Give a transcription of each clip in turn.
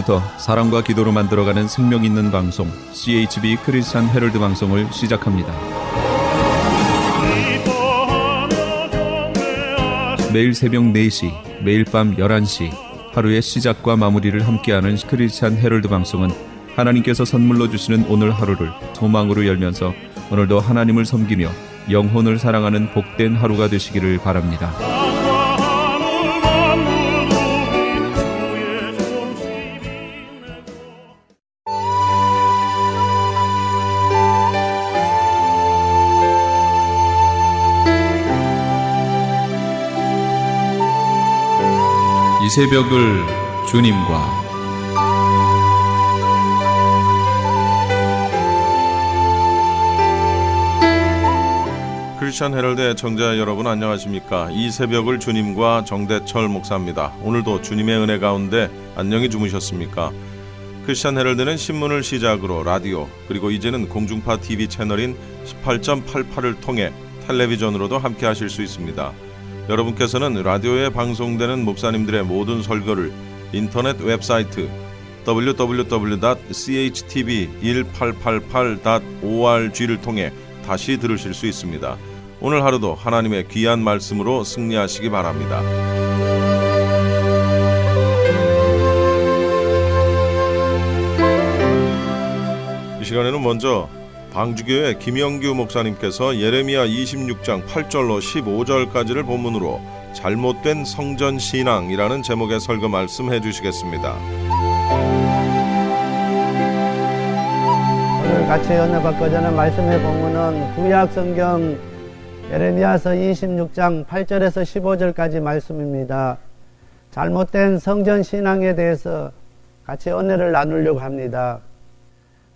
지금부터 사랑과 기도로 만들어가는 생명 있는 방송 CHB 크리스찬 헤럴드 방송을 시작합니다. 매일 새벽 4시, 매일 밤 11시 하루의 시작과 마무리를 함께하는 크리스찬 헤럴드 방송은 하나님께서 선물로 주시는 오늘 하루를 소망으로 열면서 오늘도 하나님을 섬기며 영혼을 사랑하는 복된 하루가 되시기를 바랍니다. 이 새벽을 주님과 크리스찬 헤럴드의 청자 여러분 안녕하십니까? 이 새벽을 주님과 정대철 목사입니다. 오늘도 주님의 은혜 가운데 안녕히 주무셨습니까? 크리스찬 헤럴드는 신문을 시작으로 라디오 그리고 이제는 공중파 TV 채널인 18.88을 통해 텔레비전으로도 함께 하실 수 있습니다. 여러분께서는 라디오에 방송되는 목사님들의 모든 설교를 인터넷 웹사이트 www.chtv1888.org를 통해 다시 들으실 수 있습니다. 오늘 하루도 하나님의 귀한 말씀으로 승리하시기 바랍니다. 이 시간에는 먼저 방주교회 김영규 목사님께서 예레미야 26장 8절로 15절까지를 본문으로 잘못된 성전 신앙이라는 제목의 설교 말씀해 주시겠습니다. 오늘 같이 연합받고자 하는 말씀의 본문은 구약 성경 예레미야서 26장 8절에서 15절까지 말씀입니다. 잘못된 성전 신앙에 대해서 같이 은혜를 나누려고 합니다.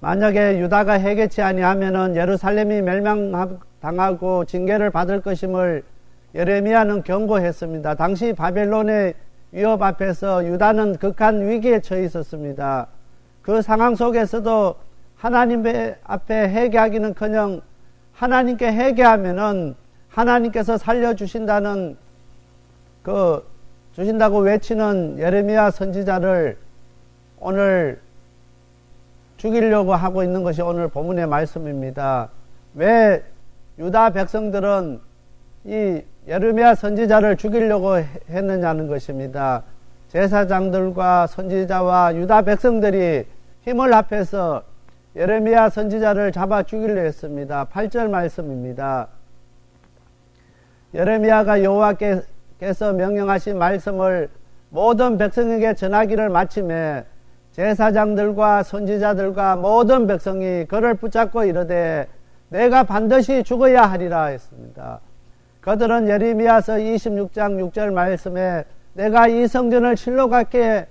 만약에 유다가 해결치 아니하면은 예루살렘이 멸망당하고 징계를 받을 것임을 예레미야는 경고했습니다. 당시 바벨론의 위협 앞에서 유다는 극한 위기에 처해 있었습니다. 그 상황 속에서도 하나님 앞에 회개하기는커녕 하나님께 회개하면은 하나님께서 살려주신다는 주신다고 외치는 예레미야 선지자를 오늘 죽이려고 하고 있는 것이 오늘 본문의 말씀입니다. 왜 유다 백성들은 이 예레미야 선지자를 죽이려고 했느냐는 것입니다. 제사장들과 선지자와 유다 백성들이 힘을 합해서 예레미야 선지자를 잡아 죽이려 했습니다. 8절 말씀입니다. 예레미야가 여호와께서 명령하신 말씀을 모든 백성에게 전하기를 마침에 제사장들과 선지자들과 모든 백성이 그를 붙잡고 이르되 내가 반드시 죽어야 하리라 했습니다. 그들은 예레미야서 26장 6절 말씀에 내가 이 성전을 실로 같이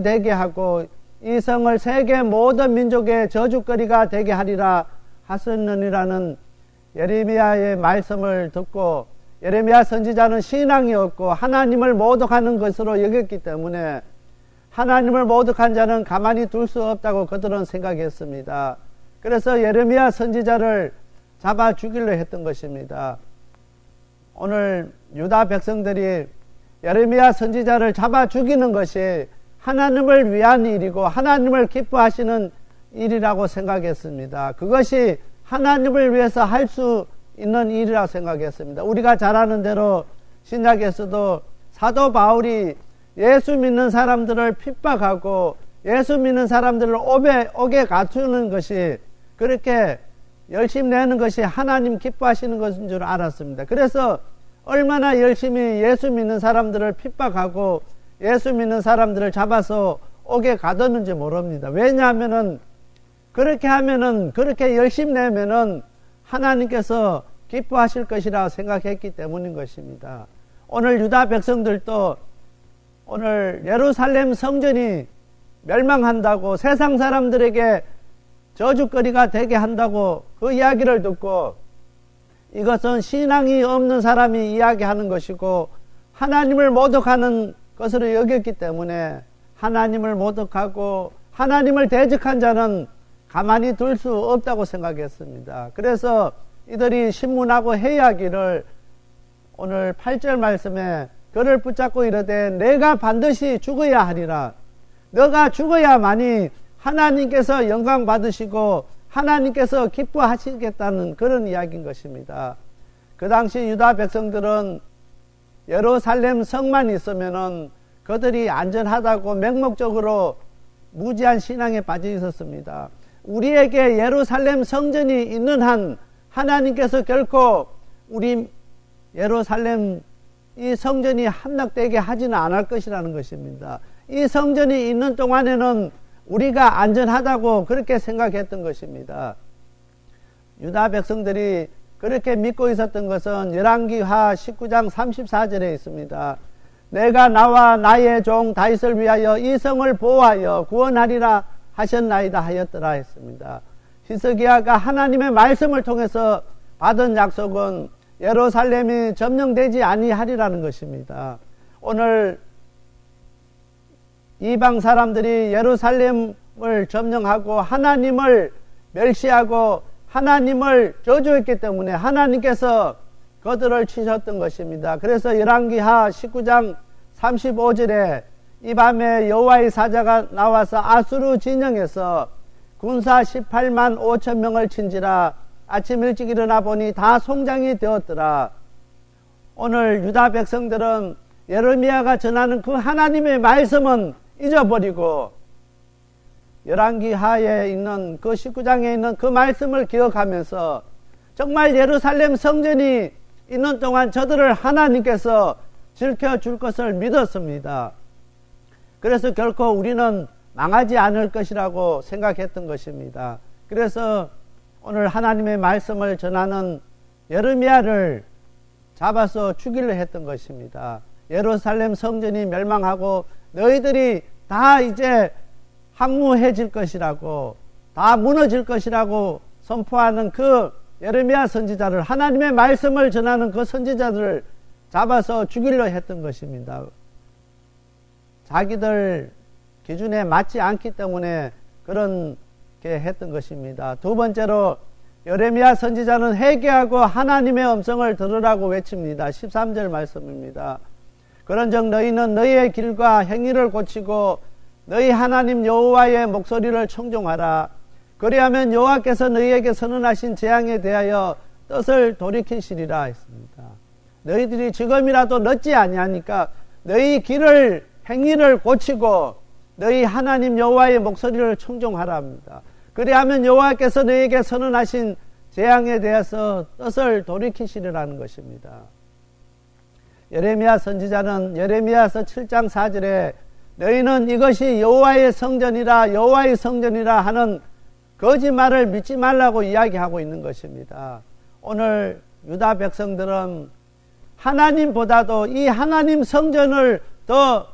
되게 하고 이 성을 세계 모든 민족의 저주거리가 되게 하리라 하셨느니라는 예레미야의 말씀을 듣고 예레미야 선지자는 신앙이 없고 하나님을 모독하는 것으로 여겼기 때문에 하나님을 모독한 자는 가만히 둘 수 없다고 그들은 생각했습니다. 그래서 예레미야 선지자를 잡아 죽이려 했던 것입니다. 오늘 유다 백성들이 예레미야 선지자를 잡아 죽이는 것이 하나님을 위한 일이고 하나님을 기뻐하시는 일이라고 생각했습니다. 그것이 하나님을 위해서 할 수 있는 일이라고 생각했습니다. 우리가 잘 아는 대로 신약에서도 사도 바울이 예수 믿는 사람들을 핍박하고 예수 믿는 사람들을 옥에 갖추는 것이 그렇게 열심히 내는 것이 하나님 기뻐하시는 것인 줄 알았습니다. 그래서 얼마나 열심히 예수 믿는 사람들을 핍박하고 예수 믿는 사람들을 잡아서 옥에 가뒀는지 모릅니다. 왜냐하면은 그렇게 하면은 그렇게 열심히 내면은 하나님께서 기뻐하실 것이라 생각했기 때문인 것입니다. 오늘 유다 백성들도 오늘 예루살렘 성전이 멸망한다고 세상 사람들에게 저주거리가 되게 한다고 그 이야기를 듣고 이것은 신앙이 없는 사람이 이야기하는 것이고 하나님을 모독하는 것으로 여겼기 때문에 하나님을 모독하고 하나님을 대적한 자는 가만히 둘 수 없다고 생각했습니다. 그래서 이들이 신문하고 회의하기를 오늘 8절 말씀에 그를 붙잡고 이르되 내가 반드시 죽어야 하리라. 너가 죽어야만이 하나님께서 영광 받으시고 하나님께서 기뻐하시겠다는 그런 이야기인 것입니다. 그 당시 유다 백성들은 예루살렘 성만 있으면은 그들이 안전하다고 맹목적으로 무지한 신앙에 빠져 있었습니다. 우리에게 예루살렘 성전이 있는 한 하나님께서 결코 우리 예루살렘 이 성전이 함락되게 하지는 않을 것이라는 것입니다. 이 성전이 있는 동안에는 우리가 안전하다고 그렇게 생각했던 것입니다. 유다 백성들이 그렇게 믿고 있었던 것은 열왕기하 19장 34절에 있습니다. 내가 나와 나의 종 다윗을 위하여 이 성을 보호하여 구원하리라 하셨나이다 하였더라 했습니다. 히스기야가 하나님의 말씀을 통해서 받은 약속은 예루살렘이 점령되지 아니하리라는 것입니다. 오늘 이방 사람들이 예루살렘을 점령하고 하나님을 멸시하고 하나님을 저주했기 때문에 하나님께서 그들을 치셨던 것입니다. 그래서 열왕기하 19장 35절에 이 밤에 여호와의 사자가 나와서 아수르 진영에서 군사 18만 5천 명을 친지라 아침 일찍 일어나 보니 다 송장이 되었더라. 오늘 유다 백성들은 예레미야가 전하는 그 하나님의 말씀은 잊어버리고 열왕기하에 있는 그 19장에 있는 그 말씀을 기억하면서 정말 예루살렘 성전이 있는 동안 저들을 하나님께서 지켜줄 것을 믿었습니다. 그래서 결코 우리는 망하지 않을 것이라고 생각했던 것입니다. 그래서 오늘 하나님의 말씀을 전하는 예레미야를 잡아서 죽이려 했던 것입니다. 예루살렘 성전이 멸망하고 너희들이 다 이제 항무해질 것이라고, 다 무너질 것이라고 선포하는 그 예레미야 선지자를, 하나님의 말씀을 전하는 그 선지자들을 잡아서 죽이려 했던 것입니다. 자기들 기준에 맞지 않기 때문에 그렇게 했던 것입니다. 두 번째로 예레미야 선지자는 회개하고 하나님의 음성을 들으라고 외칩니다. 13절 말씀입니다. 그런즉 너희는 너희의 길과 행위를 고치고 너희 하나님 여호와의 목소리를 청종하라. 그리하면 여호와께서 너희에게 선언하신 재앙에 대하여 뜻을 돌이키시리라 했습니다. 너희들이 지금이라도 늦지 아니하니까 너희 길을 행위를 고치고 너희 하나님 여호와의 목소리를 청종하라 합니다. 그리하면 여호와께서 너희에게 선언하신 재앙에 대해서 뜻을 돌이키시리라는 것입니다. 예레미야 선지자는 예레미야서 7장 4절에 너희는 이것이 여호와의 성전이라 여호와의 성전이라 하는 거짓말을 믿지 말라고 이야기하고 있는 것입니다. 오늘 유다 백성들은 하나님보다도 이 하나님 성전을 더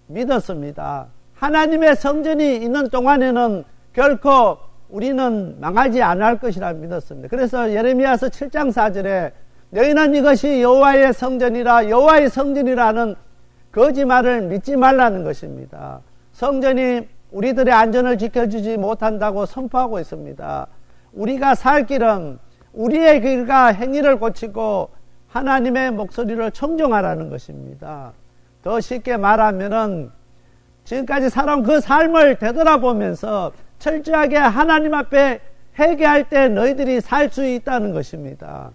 믿었습니다. 하나님의 성전이 있는 동안에는 결코 우리는 망하지 않을 것이라 믿었습니다. 그래서 예레미야서 7장 4절에 너희는 이것이 여호와의 성전이라 여호와의 성전이라는 거짓말을 믿지 말라는 것입니다. 성전이 우리들의 안전을 지켜주지 못한다고 선포하고 있습니다. 우리가 살 길은 우리의 길과 행위를 고치고 하나님의 목소리를 청종하라는 것입니다. 더 쉽게 말하면은 지금까지 살아온 그 삶을 되돌아보면서 철저하게 하나님 앞에 회개할 때 너희들이 살 수 있다는 것입니다.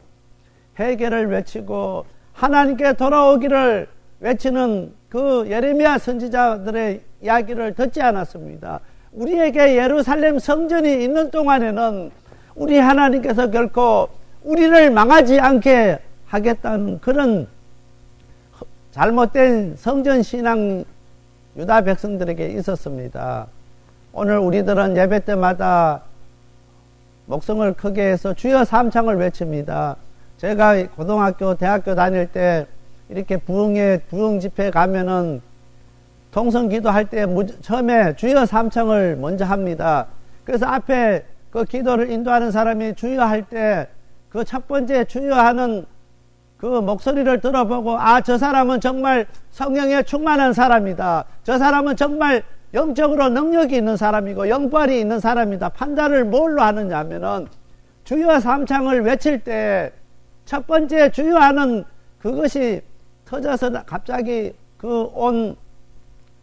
회개를 외치고 하나님께 돌아오기를 외치는 그 예레미야 선지자들의 이야기를 듣지 않았습니다. 우리에게 예루살렘 성전이 있는 동안에는 우리 하나님께서 결코 우리를 망하지 않게 하겠다는 그런 잘못된 성전 신앙 유다 백성들에게 있었습니다. 오늘 우리들은 예배 때마다 목성을 크게 해서 주여 삼창을 외칩니다. 제가 고등학교, 대학교 다닐 때 이렇게 부흥 집회 가면은 통성 기도할 때 처음에 주여 삼창을 먼저 합니다. 그래서 앞에 그 기도를 인도하는 사람이 주여 할 때 그 첫 번째 주여 하는 그 목소리를 들어보고 저 사람은 정말 성령에 충만한 사람이다. 저 사람은 정말 영적으로 능력이 있는 사람이고 영발이 있는 사람이다. 판단을 뭘로 하느냐 하면은 주여 삼창을 외칠 때 첫 번째 주여 하는 그것이 터져서 갑자기 그 온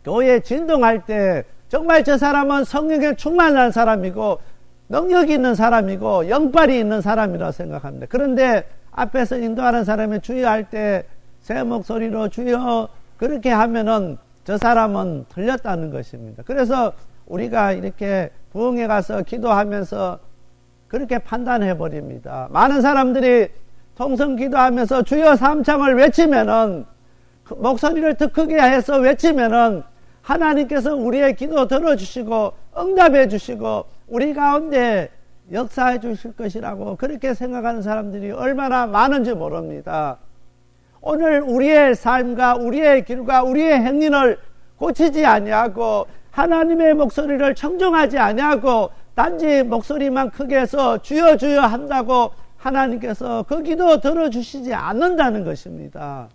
교회 진동할 때 정말 저 사람은 성령에 충만한 사람이고 능력이 있는 사람이고 영빨이 있는 사람이라고 생각합니다. 그런데 앞에서 인도하는 사람이 주의할 때 새 목소리로 주여 그렇게 하면은 저 사람은 틀렸다는 것입니다. 그래서 우리가 이렇게 부흥회 가서 기도하면서 그렇게 판단해 버립니다. 많은 사람들이 통성 기도하면서 주여 삼창을 외치면은 목소리를 더 크게 해서 외치면은 하나님께서 우리의 기도 들어주시고 응답해 주시고 우리 가운데 역사해 주실 것이라고 그렇게 생각하는 사람들이 얼마나 많은지 모릅니다. 오늘 우리의 삶과 우리의 길과 우리의 행위를 고치지 아니하고 하나님의 목소리를 청종하지 아니하고 단지 목소리만 크게 해서 주여 주여 한다고 하나님께서 그 기도 들어주시지 않는다는 것입니다.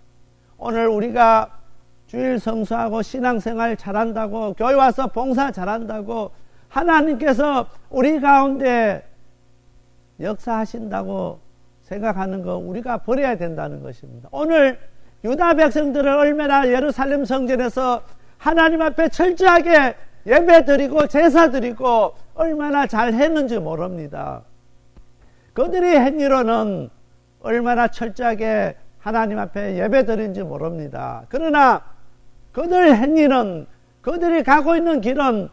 오늘 우리가 주일 성수하고 신앙생활 잘한다고 교회 와서 봉사 잘한다고 하나님께서 우리 가운데 역사하신다고 생각하는 거 우리가 버려야 된다는 것입니다. 오늘 유다 백성들을 얼마나 예루살렘 성전에서 하나님 앞에 철저하게 예배드리고 제사드리고 얼마나 잘했는지 모릅니다. 그들의 행위로는 얼마나 철저하게 하나님 앞에 예배드린지 모릅니다. 그러나 그들 행위는 그들이 가고 있는 길은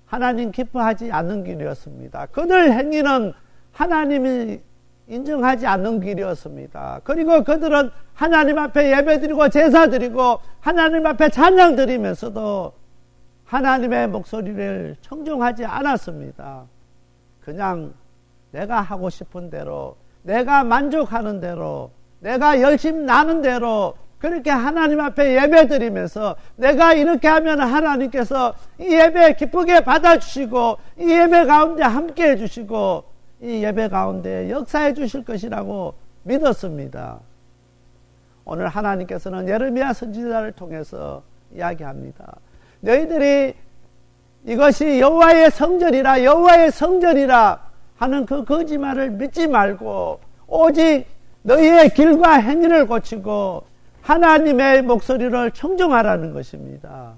하나님 기뻐하지 않는 길이었습니다. 그들 행위는 하나님이 인정하지 않는 길이었습니다. 그리고 그들은 하나님 앞에 예배드리고 제사드리고 하나님 앞에 찬양드리면서도 하나님의 목소리를 청종하지 않았습니다. 그냥 내가 하고 싶은 대로 내가 만족하는 대로 내가 열심 나는 대로 그렇게 하나님 앞에 예배드리면서 내가 이렇게 하면 하나님께서 이 예배 기쁘게 받아주시고 이 예배 가운데 함께 해주시고 이 예배 가운데 역사해 주실 것이라고 믿었습니다. 오늘 하나님께서는 예레미야 선지자를 통해서 이야기합니다. 너희들이 이것이 여호와의 성전이라 여호와의 성전이라 하는 그 거짓말을 믿지 말고 오직 너희의 길과 행위를 고치고 하나님의 목소리를 청종하라는 것입니다.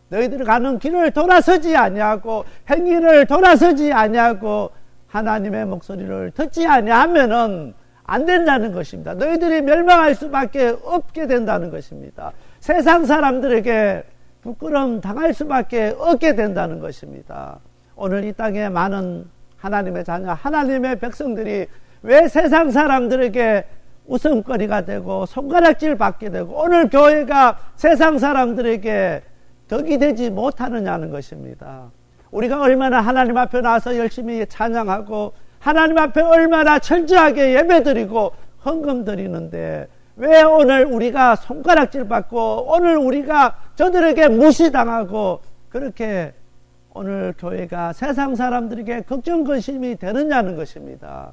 너희들이 가는 길을 돌아서지 아니하고 행위를 돌아서지 아니하고 하나님의 목소리를 듣지 아니하면은 안 된다는 것입니다. 너희들이 멸망할 수밖에 없게 된다는 것입니다. 세상 사람들에게 부끄러움 당할 수밖에 없게 된다는 것입니다. 오늘 이 땅에 많은 하나님의 자녀, 하나님의 백성들이 왜 세상 사람들에게 웃음거리가 되고 손가락질 받게 되고 오늘 교회가 세상 사람들에게 덕이 되지 못하느냐는 것입니다. 우리가 얼마나 하나님 앞에 나와서 열심히 찬양하고 하나님 앞에 얼마나 철저하게 예배드리고 헌금 드리는데 왜 오늘 우리가 손가락질 받고 오늘 우리가 저들에게 무시당하고 그렇게 오늘 교회가 세상 사람들에게 걱정 근심이 되느냐는 것입니다.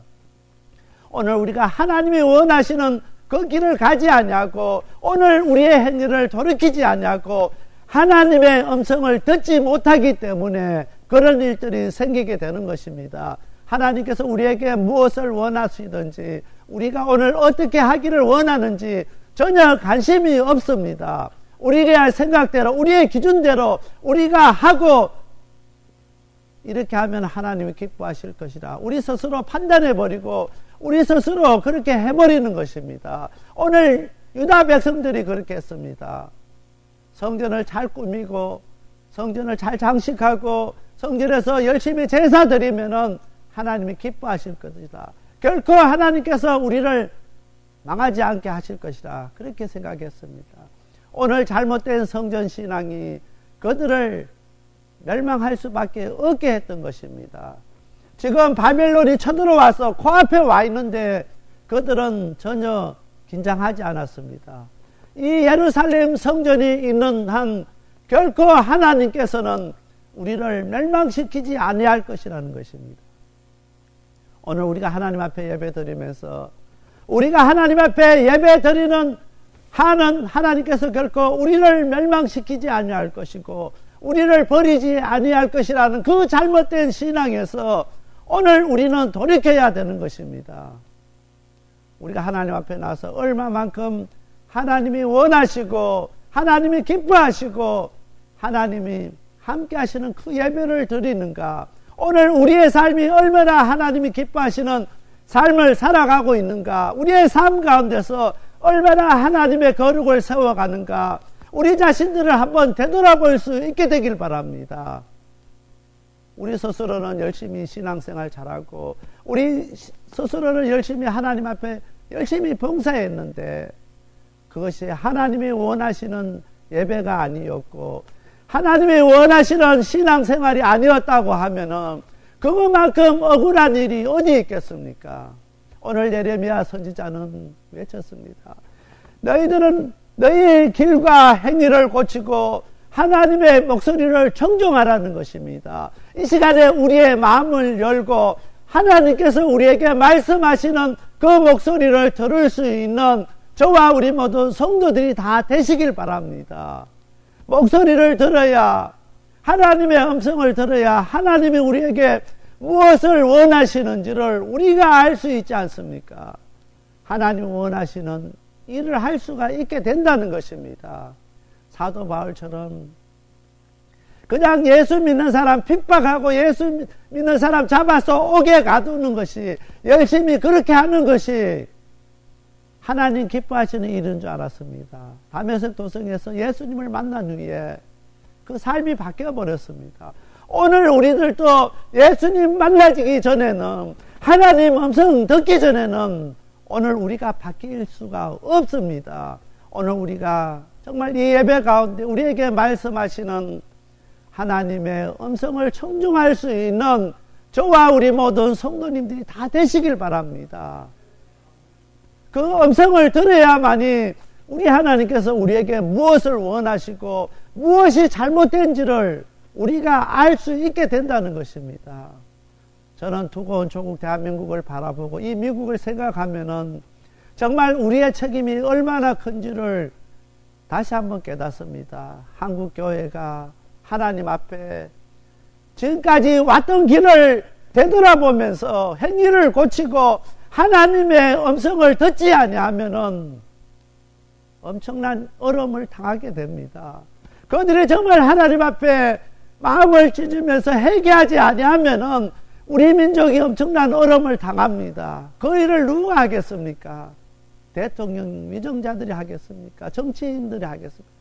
오늘 우리가 하나님이 원하시는 그 길을 가지 아니하고 오늘 우리의 행위를 돌이키지 아니하고 하나님의 음성을 듣지 못하기 때문에 그런 일들이 생기게 되는 것입니다. 하나님께서 우리에게 무엇을 원하시든지 우리가 오늘 어떻게 하기를 원하는지 전혀 관심이 없습니다. 우리의 생각대로 우리의 기준대로 우리가 하고 이렇게 하면 하나님이 기뻐하실 것이라 우리 스스로 판단해버리고 우리 스스로 그렇게 해버리는 것입니다. 오늘 유다 백성들이 그렇게 했습니다. 성전을 잘 꾸미고 성전을 잘 장식하고 성전에서 열심히 제사 드리면은 하나님이 기뻐하실 것이다. 결코 하나님께서 우리를 망하지 않게 하실 것이다. 그렇게 생각했습니다. 오늘 잘못된 성전 신앙이 그들을 멸망할 수밖에 없게 했던 것입니다. 지금 바벨론이 쳐들어와서 코앞에 와 있는데 그들은 전혀 긴장하지 않았습니다. 이 예루살렘 성전이 있는 한 결코 하나님께서는 우리를 멸망시키지 아니할 것이라는 것입니다. 오늘 우리가 하나님 앞에 예배드리면서 우리가 하나님 앞에 예배드리는 한은 하나님께서 결코 우리를 멸망시키지 아니할 것이고 우리를 버리지 아니할 것이라는 그 잘못된 신앙에서 오늘 우리는 돌이켜야 되는 것입니다. 우리가 하나님 앞에 나서 얼마만큼 하나님이 원하시고 하나님이 기뻐하시고 하나님이 함께 하시는 그 예배를 드리는가? 오늘 우리의 삶이 얼마나 하나님이 기뻐하시는 삶을 살아가고 있는가? 우리의 삶 가운데서 얼마나 하나님의 거룩을 세워가는가? 우리 자신들을 한번 되돌아볼 수 있게 되길 바랍니다. 우리 스스로는 열심히 신앙생활 잘하고 우리 스스로는 열심히 하나님 앞에 열심히 봉사했는데 그것이 하나님이 원하시는 예배가 아니었고 하나님이 원하시는 신앙생활이 아니었다고 하면은 그것만큼 억울한 일이 어디 있겠습니까? 오늘 예레미야 선지자는 외쳤습니다. 너희들은 너희의 길과 행위를 고치고 하나님의 목소리를 청종하라는 것입니다. 이 시간에 우리의 마음을 열고 하나님께서 우리에게 말씀하시는 그 목소리를 들을 수 있는 저와 우리 모든 성도들이 다 되시길 바랍니다. 목소리를 들어야, 하나님의 음성을 들어야 하나님이 우리에게 무엇을 원하시는지를 우리가 알 수 있지 않습니까? 하나님 원하시는 일을 할 수가 있게 된다는 것입니다. 사도 바울처럼 그냥 예수 믿는 사람 핍박하고 예수 믿는 사람 잡아서 옥에 가두는 것이, 열심히 그렇게 하는 것이 하나님 기뻐하시는 일인 줄 알았습니다. 다메섹 도성에서 예수님을 만난 후에 그 삶이 바뀌어 버렸습니다. 오늘 우리들도 예수님 만나기 전에는, 하나님 음성 듣기 전에는 오늘 우리가 바뀔 수가 없습니다. 오늘 우리가 정말 이 예배 가운데 우리에게 말씀하시는 하나님의 음성을 청중할 수 있는 저와 우리 모든 성도님들이 다 되시길 바랍니다. 그 음성을 들어야만이 우리 하나님께서 우리에게 무엇을 원하시고 무엇이 잘못된지를 우리가 알 수 있게 된다는 것입니다. 저는 두고 온 조국 대한민국을 바라보고 이 미국을 생각하면은 정말 우리의 책임이 얼마나 큰지를 다시 한번 깨닫습니다. 한국 교회가 하나님 앞에 지금까지 왔던 길을 되돌아보면서 행위를 고치고 하나님의 음성을 듣지 아니하면은 엄청난 어려움을 당하게 됩니다. 그들이 정말 하나님 앞에 마음을 찢으면서 회개하지 아니하면은 우리 민족이 엄청난 어려움을 당합니다. 그 일을 누가 하겠습니까? 대통령 위정자들이 하겠습니까? 정치인들이 하겠습니까?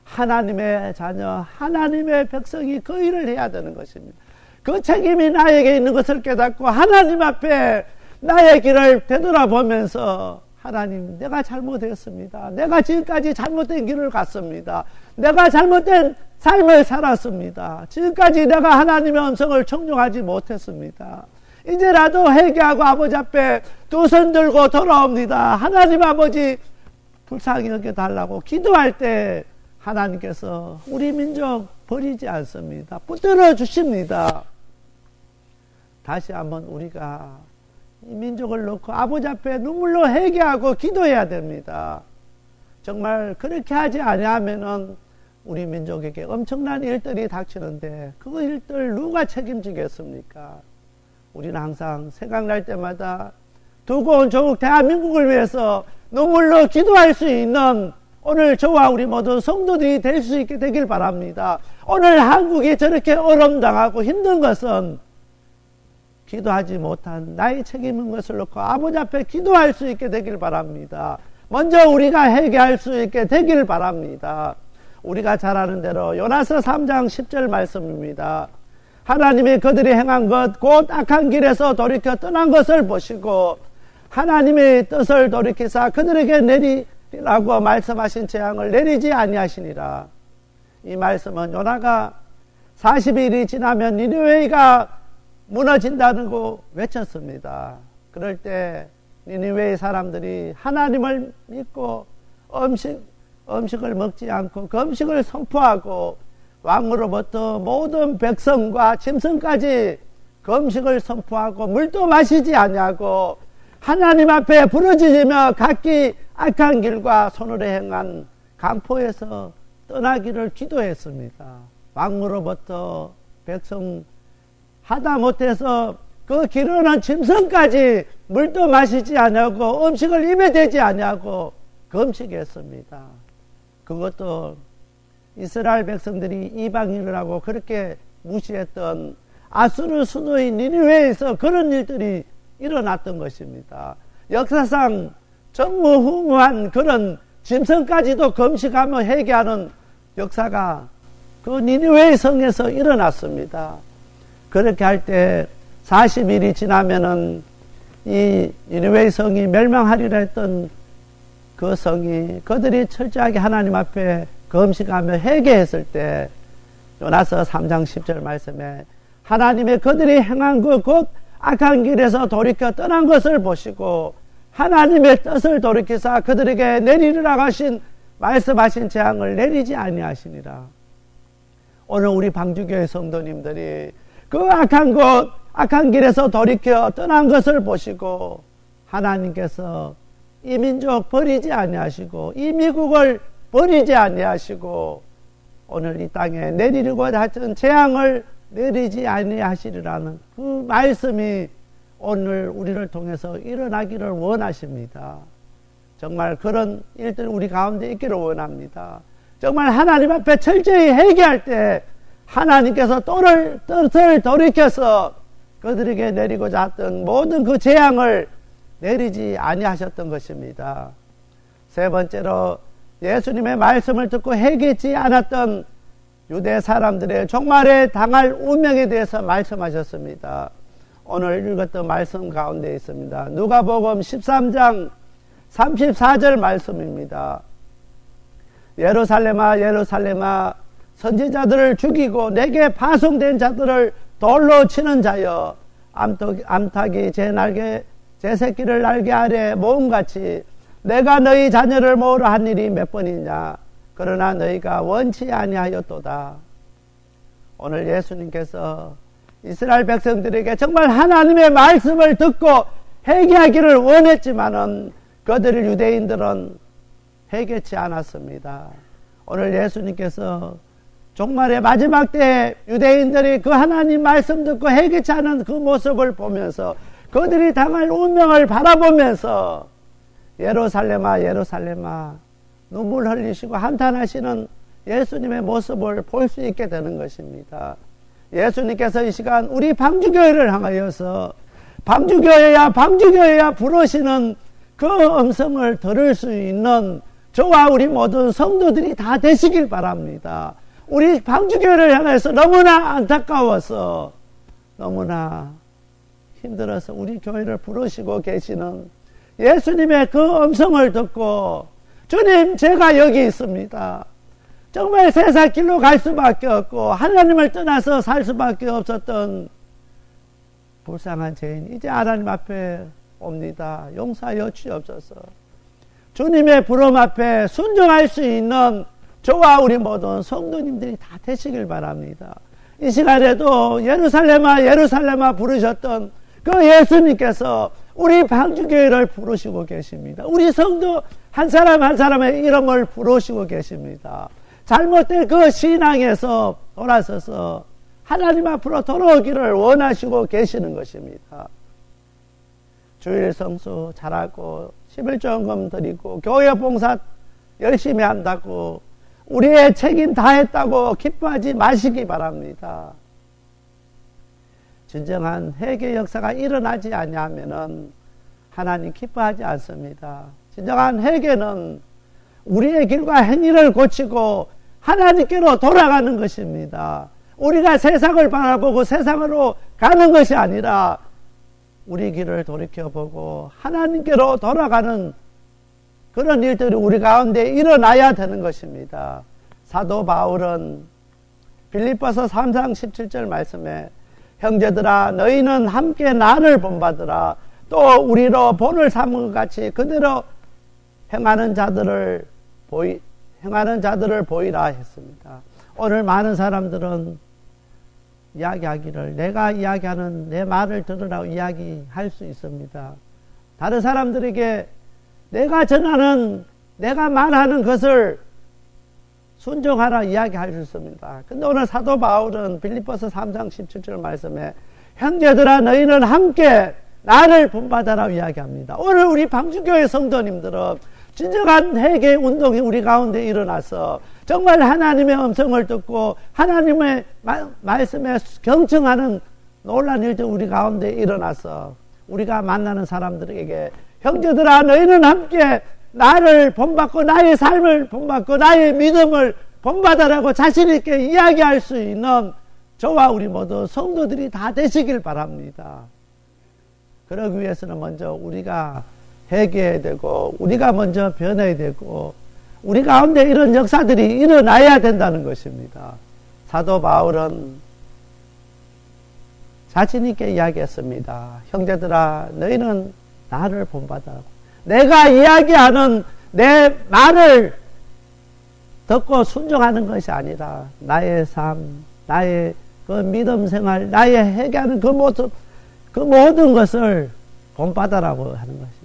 하나님의 자녀, 하나님의 백성이 그 일을 해야 되는 것입니다. 그 책임이 나에게 있는 것을 깨닫고 하나님 앞에 나의 길을 되돌아보면서 하나님, 내가 잘못했습니다. 내가 지금까지 잘못된 길을 갔습니다. 내가 잘못된 삶을 살았습니다. 지금까지 내가 하나님의 음성을 청종하지 못했습니다. 이제라도 회개하고 아버지 앞에 두 손 들고 돌아옵니다. 하나님 아버지 불쌍히 여겨달라고 기도할 때 하나님께서 우리 민족 버리지 않습니다. 붙들어 주십니다. 다시 한번 우리가 이 민족을 놓고 아버지 앞에 눈물로 회개하고 기도해야 됩니다. 정말 그렇게 하지 아니하면은 우리 민족에게 엄청난 일들이 닥치는데 그 일들 누가 책임지겠습니까? 우리는 항상 생각날 때마다 두고 온 조국 대한민국을 위해서 눈물로 기도할 수 있는 오늘 저와 우리 모든 성도들이 될 수 있게 되길 바랍니다. 오늘 한국이 저렇게 어려움당하고 힘든 것은 기도하지 못한 나의 책임인 것을 놓고 아버지 앞에 기도할 수 있게 되길 바랍니다. 먼저 우리가 회개할 수 있게 되길 바랍니다. 우리가 잘 아는 대로 요나서 3장 10절 말씀입니다. 하나님이 그들이 행한 것 곧 악한 길에서 돌이켜 떠난 것을 보시고 하나님의 뜻을 돌이키사 그들에게 내리라고 말씀하신 재앙을 내리지 아니하시니라. 이 말씀은 요나가 40일이 지나면 니느웨가 무너진다고 외쳤습니다. 그럴 때 니느웨의 사람들이 하나님을 믿고 음식을 먹지 않고 그 음식을 선포하고 왕으로부터 모든 백성과 짐승까지 그 음식을 선포하고 물도 마시지 아니하고 하나님 앞에 부르짖으며 각기 악한 길과 손으로 행한 강포에서 떠나기를 기도했습니다. 왕으로부터 백성 하다 못해서 그 기르는 짐승까지 물도 마시지 아니하고 음식을 입에 대지 아니하고 금식했습니다. 그것도 이스라엘 백성들이 이방인이라고 그렇게 무시했던 아수르 수도인 니느웨에서 그런 일들이 일어났던 것입니다. 역사상 전무후무한 그런 짐승까지도 금식하며 회개하는 역사가 그 니느웨 성에서 일어났습니다. 그렇게 할 때 40일이 지나면은 이 니느웨 성이 멸망하리라 했던 그 성이 그들이 철저하게 하나님 앞에 금식하며 회개했을 때 요나서 3장 10절 말씀에 하나님의 그들이 행한 그 곧 악한 길에서 돌이켜 떠난 것을 보시고 하나님의 뜻을 돌이키사 그들에게 내리리라 하신 말씀하신 재앙을 내리지 아니하시니라. 오늘 우리 방주교회 성도님들이 그 악한 길에서 돌이켜 떠난 것을 보시고 하나님께서 이 민족 버리지 아니하시고 이 미국을 버리지 아니하시고 오늘 이 땅에 내리려고 하던 재앙을 내리지 아니하시리라는 그 말씀이 오늘 우리를 통해서 일어나기를 원하십니다. 정말 그런 일들 우리 가운데 있기를 원합니다. 정말 하나님 앞에 철저히 회개할 때 하나님께서 뜻을 돌이켜서 그들에게 내리고자 했던 모든 그 재앙을 내리지 아니하셨던 것입니다. 세 번째로 예수님의 말씀을 듣고 회개치 않았던 유대 사람들의 종말에 당할 운명에 대해서 말씀하셨습니다. 오늘 읽었던 말씀 가운데 있습니다. 누가복음 13장 34절 말씀입니다. 예루살렘아 예루살렘아 선지자들을 죽이고 내게 파송된 자들을 돌로 치는 자여 암탉이 제 새끼를 날개 아래 모음같이 내가 너희 자녀를 모으라 한 일이 몇 번이냐. 그러나 너희가 원치 아니하였도다. 오늘 예수님께서 이스라엘 백성들에게 정말 하나님의 말씀을 듣고 회개하기를 원했지만은 그들을 유대인들은 회개치 않았습니다. 오늘 예수님께서 종말의 마지막 때 유대인들이 그 하나님 말씀 듣고 회개치 않은 그 모습을 보면서 그들이 당할 운명을 바라보면서 예루살렘아 예루살렘아 눈물 흘리시고 한탄하시는 예수님의 모습을 볼 수 있게 되는 것입니다. 예수님께서 이 시간 우리 방주교회를 향하여서 방주교회야 부르시는 그 음성을 들을 수 있는 저와 우리 모든 성도들이 다 되시길 바랍니다. 우리 방주교회를 향해서 너무나 안타까워서 너무나 힘들어서 우리 교회를 부르시고 계시는 예수님의 그 음성을 듣고 주님 제가 여기 있습니다. 정말 세상 길로 갈 수밖에 없고 하나님을 떠나서 살 수밖에 없었던 불쌍한 죄인 이제 하나님 앞에 옵니다. 용서하여 주옵소서. 주님의 부름 앞에 순종할 수 있는 저와 우리 모든 성도님들이 다 되시길 바랍니다. 이 시간에도 예루살렘아 예루살렘아 부르셨던 그 예수님께서 우리 방주교회를 부르시고 계십니다. 우리 성도 한 사람 한 사람의 이름을 부르시고 계십니다. 잘못된 그 신앙에서 돌아서서 하나님 앞으로 돌아오기를 원하시고 계시는 것입니다. 주일 성수 잘하고 11조헌금 드리고 교회 봉사 열심히 한다고 우리의 책임 다했다고 기뻐하지 마시기 바랍니다. 진정한 회개 역사가 일어나지 아니하면은 하나님 기뻐하지 않습니다. 진정한 회개는 우리의 길과 행위를 고치고 하나님께로 돌아가는 것입니다. 우리가 세상을 바라보고 세상으로 가는 것이 아니라 우리 길을 돌이켜보고 하나님께로 돌아가는 그런 일들이 우리 가운데 일어나야 되는 것입니다. 사도 바울은 빌립보서 3장 17절 말씀에 형제들아 너희는 함께 나를 본받으라 또 우리로 본을 삼은 것 같이 그대로 행하는 자들을 보이라 했습니다. 오늘 많은 사람들은 이야기하기를 내가 이야기하는 내 말을 들으라고 이야기할 수 있습니다. 다른 사람들에게 내가 전하는 내가 말하는 것을 순종하라 이야기할 수 있습니다. 근데 오늘 사도 바울은 빌립보서 3장 17절 말씀에 형제들아 너희는 함께 나를 본받아라 이야기합니다. 오늘 우리 방주교회 성도님들은 진정한 회개 운동이 우리 가운데 일어나서 정말 하나님의 음성을 듣고 하나님의 말씀에 경청하는 놀라운 일들이 우리 가운데 일어나서 우리가 만나는 사람들에게 형제들아 너희는 함께 나를 본받고 나의 삶을 본받고 나의 믿음을 본받아라고 자신 있게 이야기할 수 있는 저와 우리 모두 성도들이 다 되시길 바랍니다. 그러기 위해서는 먼저 우리가 회개해야 되고 우리가 먼저 변해야 되고 우리 가운데 이런 역사들이 일어나야 된다는 것입니다. 사도 바울은 자신 있게 이야기했습니다. 형제들아 너희는 나를 본받아라. 내가 이야기하는 내 말을 듣고 순종하는 것이 아니라 나의 삶, 나의 그 믿음 생활, 나의 회개하는 그 모습, 그 모든 것을 본받아라고 하는 것입니다.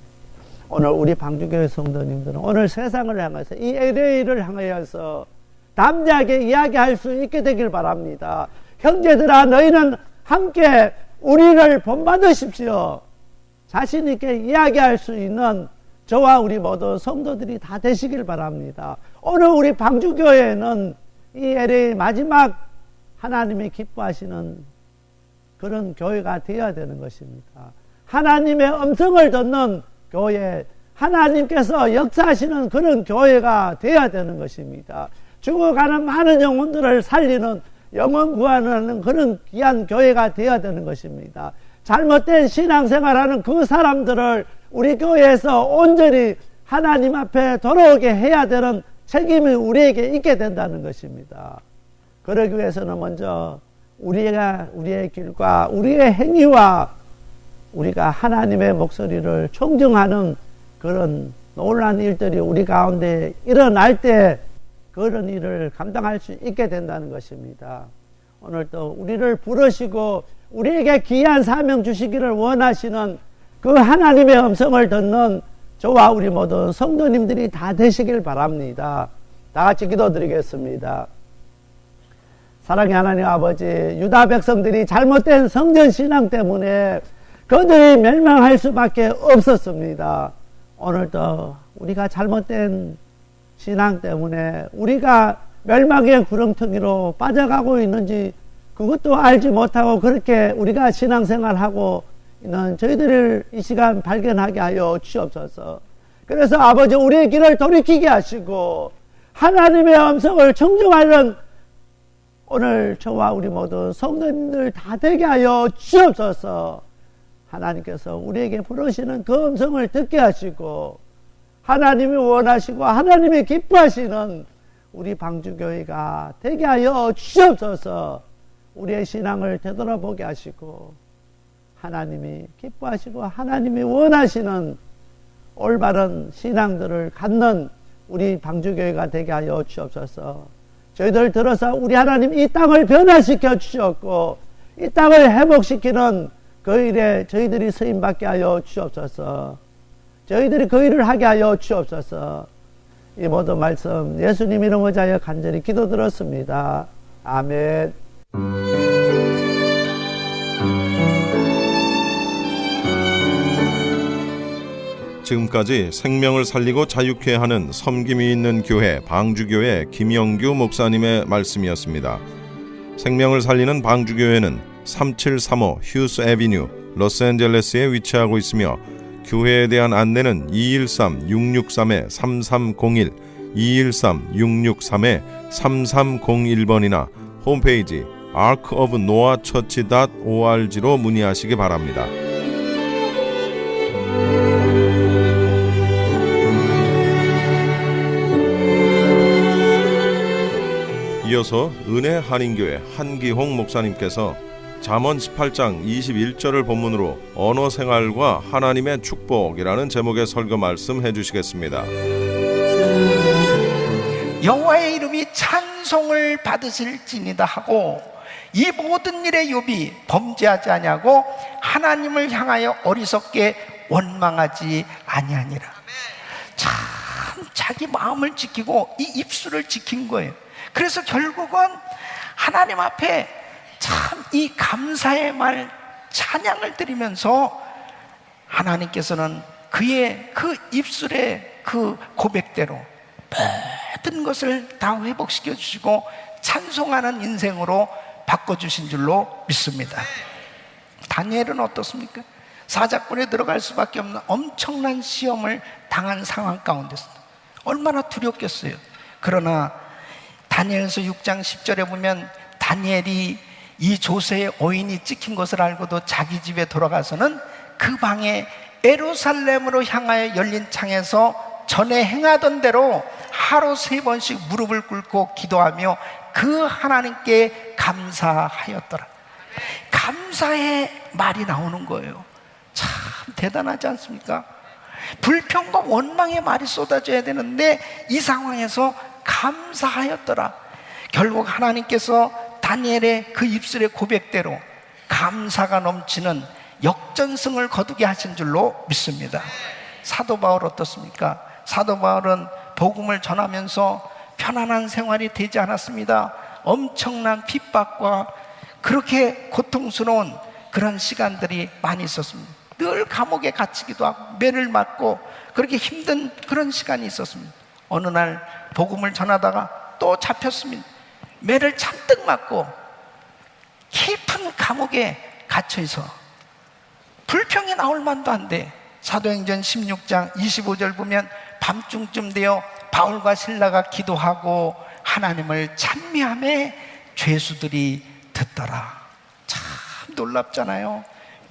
오늘 우리 방주교회 성도님들은 오늘 세상을 향해서 이 LA를 향하여서 담대하게 이야기할 수 있게 되길 바랍니다. 형제들아 너희는 함께 우리를 본받으십시오. 자신 있게 이야기할 수 있는 저와 우리 모두 성도들이 다 되시길 바랍니다. 오늘 우리 방주교회는 이 LA 마지막 하나님이 기뻐하시는 그런 교회가 되어야 되는 것입니다. 하나님의 음성을 듣는 교회, 하나님께서 역사하시는 그런 교회가 되어야 되는 것입니다. 죽어가는 많은 영혼들을 살리는 영혼 구원하는 그런 귀한 교회가 되어야 되는 것입니다. 잘못된 신앙생활하는 그 사람들을 우리 교회에서 온전히 하나님 앞에 돌아오게 해야 되는 책임이 우리에게 있게 된다는 것입니다. 그러기 위해서는 먼저 우리의 길과 우리의 행위와 우리가 하나님의 목소리를 청정하는 그런 놀라운 일들이 우리 가운데 일어날 때 그런 일을 감당할 수 있게 된다는 것입니다. 오늘 또 우리를 부르시고 우리에게 귀한 사명 주시기를 원하시는 그 하나님의 음성을 듣는 저와 우리 모든 성도님들이 다 되시길 바랍니다. 다 같이 기도드리겠습니다. 사랑의 하나님 아버지, 유다 백성들이 잘못된 성전신앙 때문에 그들이 멸망할 수밖에 없었습니다. 오늘도 우리가 잘못된 신앙 때문에 우리가 멸망의 구렁텅이로 빠져가고 있는지 그것도 알지 못하고 그렇게 우리가 신앙생활하고 있는 저희들을 이 시간 발견하게 하여 주옵소서. 그래서 아버지 우리의 길을 돌이키게 하시고 하나님의 음성을 청정하는 오늘 저와 우리 모두 성도님들 다 되게 하여 주옵소서. 하나님께서 우리에게 부르시는 그 음성을 듣게 하시고 하나님이 원하시고 하나님이 기뻐하시는 우리 방주교회가 되게 하여 주옵소서. 우리의 신앙을 되돌아보게 하시고 하나님이 기뻐하시고 하나님이 원하시는 올바른 신앙들을 갖는 우리 방주교회가 되게 하여 주옵소서. 저희들 들어서 우리 하나님 이 땅을 변화시켜 주셨고 이 땅을 회복시키는 그 일에 저희들이 쓰임받게 하여 주옵소서. 저희들이 그 일을 하게 하여 주옵소서. 이 모든 말씀 예수님 이름으로 자여 간절히 기도드렸습니다. 아멘. 지금까지 생명을 살리고 자유케 하는 섬김이 있는 교회 방주교회 김영규 목사님의 말씀이었습니다. 생명을 살리는 방주교회는 3735 휴스 애비뉴 로스앤젤레스에 위치하고 있으며 교회에 대한 안내는 213-663-3301 213-663-3301번이나 홈페이지 arkofnoahchurch.org로 문의하시기 바랍니다. 이어서 은혜 한인교회 한기홍 목사님께서 잠언 18장 21절을 본문으로 언어생활과 하나님의 축복이라는 제목의 설교 말씀 해주시겠습니다. 여호와의 이름이 찬송을 받으실지니다 하고 이 모든 일에 욥이 범죄하지 아니하고 하나님을 향하여 어리석게 원망하지 아니하니라. 참 자기 마음을 지키고 이 입술을 지킨 거예요. 그래서 결국은 하나님 앞에 참 이 감사의 말 찬양을 드리면서 하나님께서는 그의 그 입술의 그 고백대로 모든 것을 다 회복시켜 주시고 찬송하는 인생으로 바꿔주신 줄로 믿습니다. 다니엘은 어떻습니까? 사자굴에 들어갈 수밖에 없는 엄청난 시험을 당한 상황 가운데서 얼마나 두렵겠어요. 그러나 다니엘서 6장 10절에 보면 다니엘이 이 조세의 오인이 찍힌 것을 알고도 자기 집에 돌아가서는 그 방에 예루살렘으로 향하여 열린 창에서 전에 행하던 대로 하루 3번씩 무릎을 꿇고 기도하며 그 하나님께 감사하였더라. 감사의 말이 나오는 거예요. 참 대단하지 않습니까? 불평과 원망의 말이 쏟아져야 되는데 이 상황에서 감사하였더라. 결국 하나님께서 다니엘의 그 입술의 고백대로 감사가 넘치는 역전승을 거두게 하신 줄로 믿습니다. 사도 바울 어떻습니까? 사도 바울은 복음을 전하면서 편안한 생활이 되지 않았습니다. 엄청난 핍박과 그렇게 고통스러운 그런 시간들이 많이 있었습니다. 늘 감옥에 갇히기도 하고 매를 맞고 그렇게 힘든 그런 시간이 있었습니다. 어느 날 복음을 전하다가 또 잡혔습니다. 매를 잔뜩 맞고 깊은 감옥에 갇혀있어 불평이 나올 만도 한데 사도행전 16장 25절 보면 밤중쯤 되어 바울과 실라가 기도하고 하나님을 찬미하며 죄수들이 듣더라. 참 놀랍잖아요.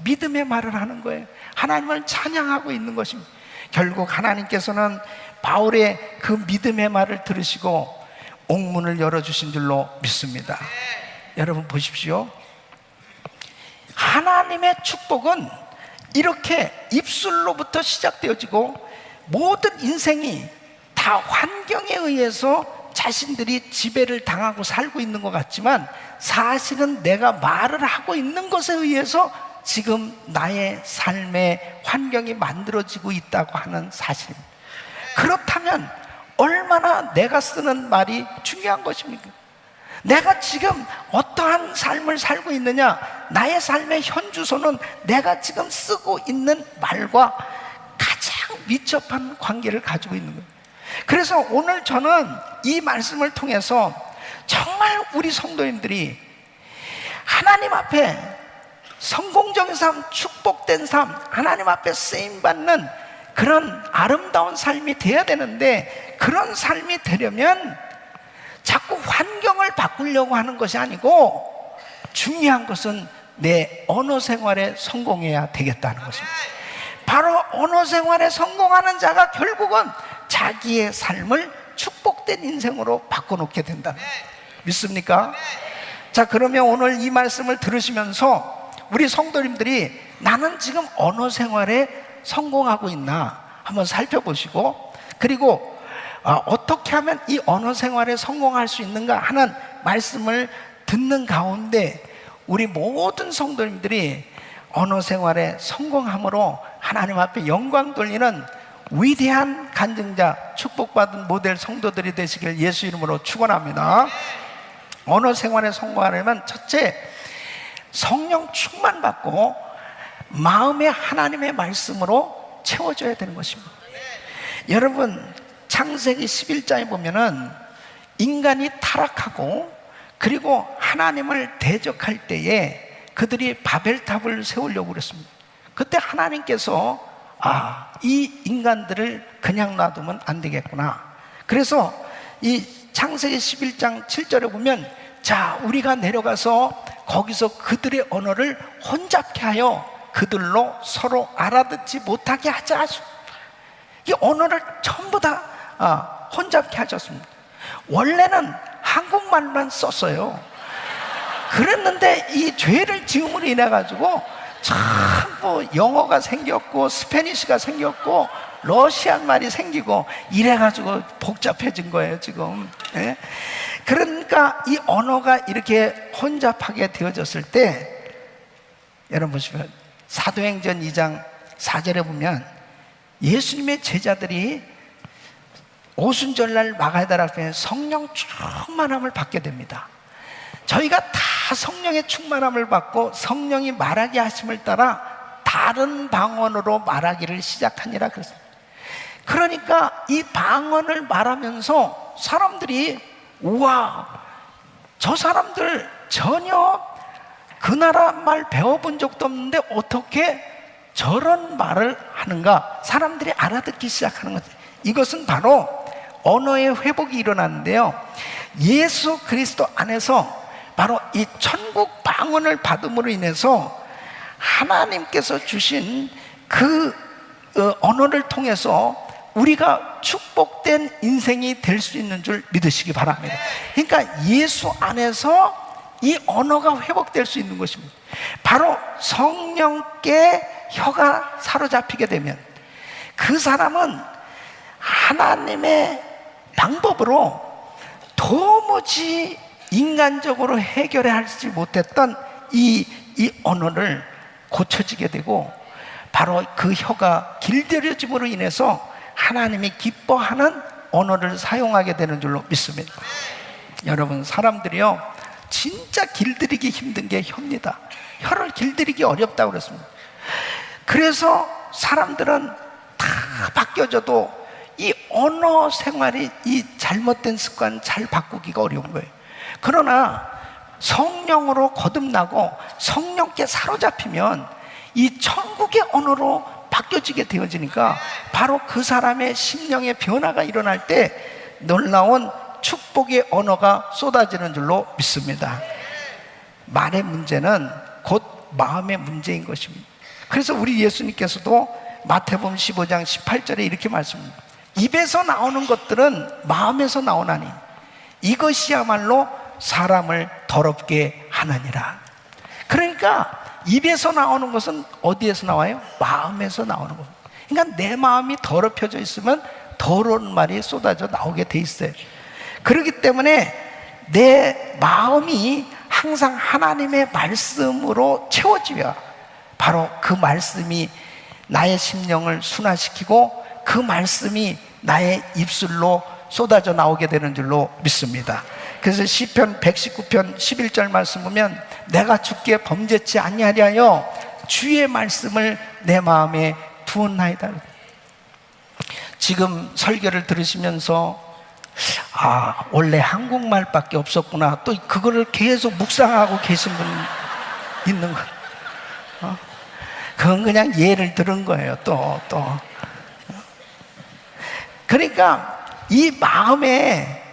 믿음의 말을 하는 거예요. 하나님을 찬양하고 있는 것입니다. 결국 하나님께서는 바울의 그 믿음의 말을 들으시고 옥문을 열어주신 줄로 믿습니다. 여러분 보십시오. 하나님의 축복은 이렇게 입술로부터 시작되어지고 모든 인생이 다 환경에 의해서 자신들이 지배를 당하고 살고 있는 것 같지만 사실은 내가 말을 하고 있는 것에 의해서 지금 나의 삶의 환경이 만들어지고 있다고 하는 사실입니다. 그렇다면 얼마나 내가 쓰는 말이 중요한 것입니까? 내가 지금 어떠한 삶을 살고 있느냐, 나의 삶의 현주소는 내가 지금 쓰고 있는 말과 가장 밀접한 관계를 가지고 있는 거예요. 그래서 오늘 저는 이 말씀을 통해서 정말 우리 성도님들이 하나님 앞에 성공적인 삶, 축복된 삶, 하나님 앞에 쓰임받는 그런 아름다운 삶이 돼야 되는데, 그런 삶이 되려면 자꾸 환경을 바꾸려고 하는 것이 아니고 중요한 것은 내 언어 생활에 성공해야 되겠다는 것입니다. 바로 언어 생활에 성공하는 자가 결국은 자기의 삶을 축복된 인생으로 바꿔놓게 된다는 거예요. 믿습니까? 자, 그러면 오늘 이 말씀을 들으시면서 우리 성도님들이 나는 지금 언어 생활에 성공하고 있나 한번 살펴보시고, 그리고 어떻게 하면 이 언어 생활에 성공할 수 있는가 하는 말씀을 듣는 가운데 우리 모든 성도님들이 언어 생활에 성공함으로 하나님 앞에 영광 돌리는 위대한 간증자, 축복받은 모델 성도들이 되시길 예수 이름으로 축원합니다. 언어 생활에 성공하려면 첫째, 성령 충만받고 마음에 하나님의 말씀으로 채워져야 되는 것입니다. 여러분, 창세기 11장에 보면은 인간이 타락하고 그리고 하나님을 대적할 때에 그들이 바벨탑을 세우려고 그랬습니다. 그때 하나님께서 이 인간들을 그냥 놔두면 안 되겠구나. 그래서 이 창세기 11장 7절에 보면 자, 우리가 내려가서 거기서 그들의 언어를 혼잡케 하여 그들로 서로 알아듣지 못하게 하자. 이 언어를 전부 다 혼잡케 하셨습니다. 원래는 한국말만 썼어요. 그랬는데 이 죄를 지음으로 인해 가지고 참 영어가 생겼고 스페니쉬가 생겼고 러시안 말이 생기고 이래 가지고 복잡해진 거예요 지금. 예? 그러니까 이 언어가 이렇게 혼잡하게 되어졌을 때 여러분 보시면 사도행전 2장 4절에 보면 예수님의 제자들이 오순절날 마가다라 앞에 성령 충만함을 받게 됩니다. 저희가 다 성령의 충만함을 받고 성령이 말하게 하심을 따라 다른 방언으로 말하기를 시작하니라 그랬습니다. 그러니까 이 방언을 말하면서 사람들이 우와, 저 사람들 전혀 그 나라 말 배워본 적도 없는데 어떻게 저런 말을 하는가, 사람들이 알아듣기 시작하는 거죠. 이것은 바로 언어의 회복이 일어나는데요, 예수 그리스도 안에서 바로 이 천국 방언을 받음으로 인해서 하나님께서 주신 그 언어를 통해서 우리가 축복된 인생이 될 수 있는 줄 믿으시기 바랍니다. 그러니까 예수 안에서 이 언어가 회복될 수 있는 것입니다. 바로 성령께 혀가 사로잡히게 되면 그 사람은 하나님의 방법으로 도무지 인간적으로 해결하지 못했던 이 언어를 고쳐지게 되고, 바로 그 혀가 길들여짐으로 인해서 하나님이 기뻐하는 언어를 사용하게 되는 줄로 믿습니다. 여러분, 사람들이요 진짜 길들이기 힘든 게 혀입니다. 혀를 길들이기 어렵다고 그랬습니다. 그래서 사람들은 다 바뀌어져도 이 언어 생활이, 이 잘못된 습관 잘 바꾸기가 어려운 거예요. 그러나 성령으로 거듭나고 성령께 사로잡히면 이 천국의 언어로 바뀌어지게 되어지니까 바로 그 사람의 심령의 변화가 일어날 때 놀라운 축복의 언어가 쏟아지는 줄로 믿습니다. 말의 문제는 곧 마음의 문제인 것입니다. 그래서 우리 예수님께서도 마태복음 15장 18절에 이렇게 말씀합니다. 입에서 나오는 것들은 마음에서 나오나니 이것이야말로 사람을 더럽게 하느니라. 그러니까 입에서 나오는 것은 어디에서 나와요? 마음에서 나오는 것. 그러니까 내 마음이 더럽혀져 있으면 더러운 말이 쏟아져 나오게 돼 있어요. 그렇기 때문에 내 마음이 항상 하나님의 말씀으로 채워지야 바로 그 말씀이 나의 심령을 순화시키고 그 말씀이 나의 입술로 쏟아져 나오게 되는 줄로 믿습니다. 그래서 시편 119편 11절 말씀 보면 내가 주께 범죄치 아니하리 하여 주의 말씀을 내 마음에 두었나이다. 지금 설교를 들으시면서 원래 한국말밖에 없었구나, 또 그거를 계속 묵상하고 계신 분 있는 거, 그건 그냥 예를 들은 거예요. 또 그러니까 이 마음에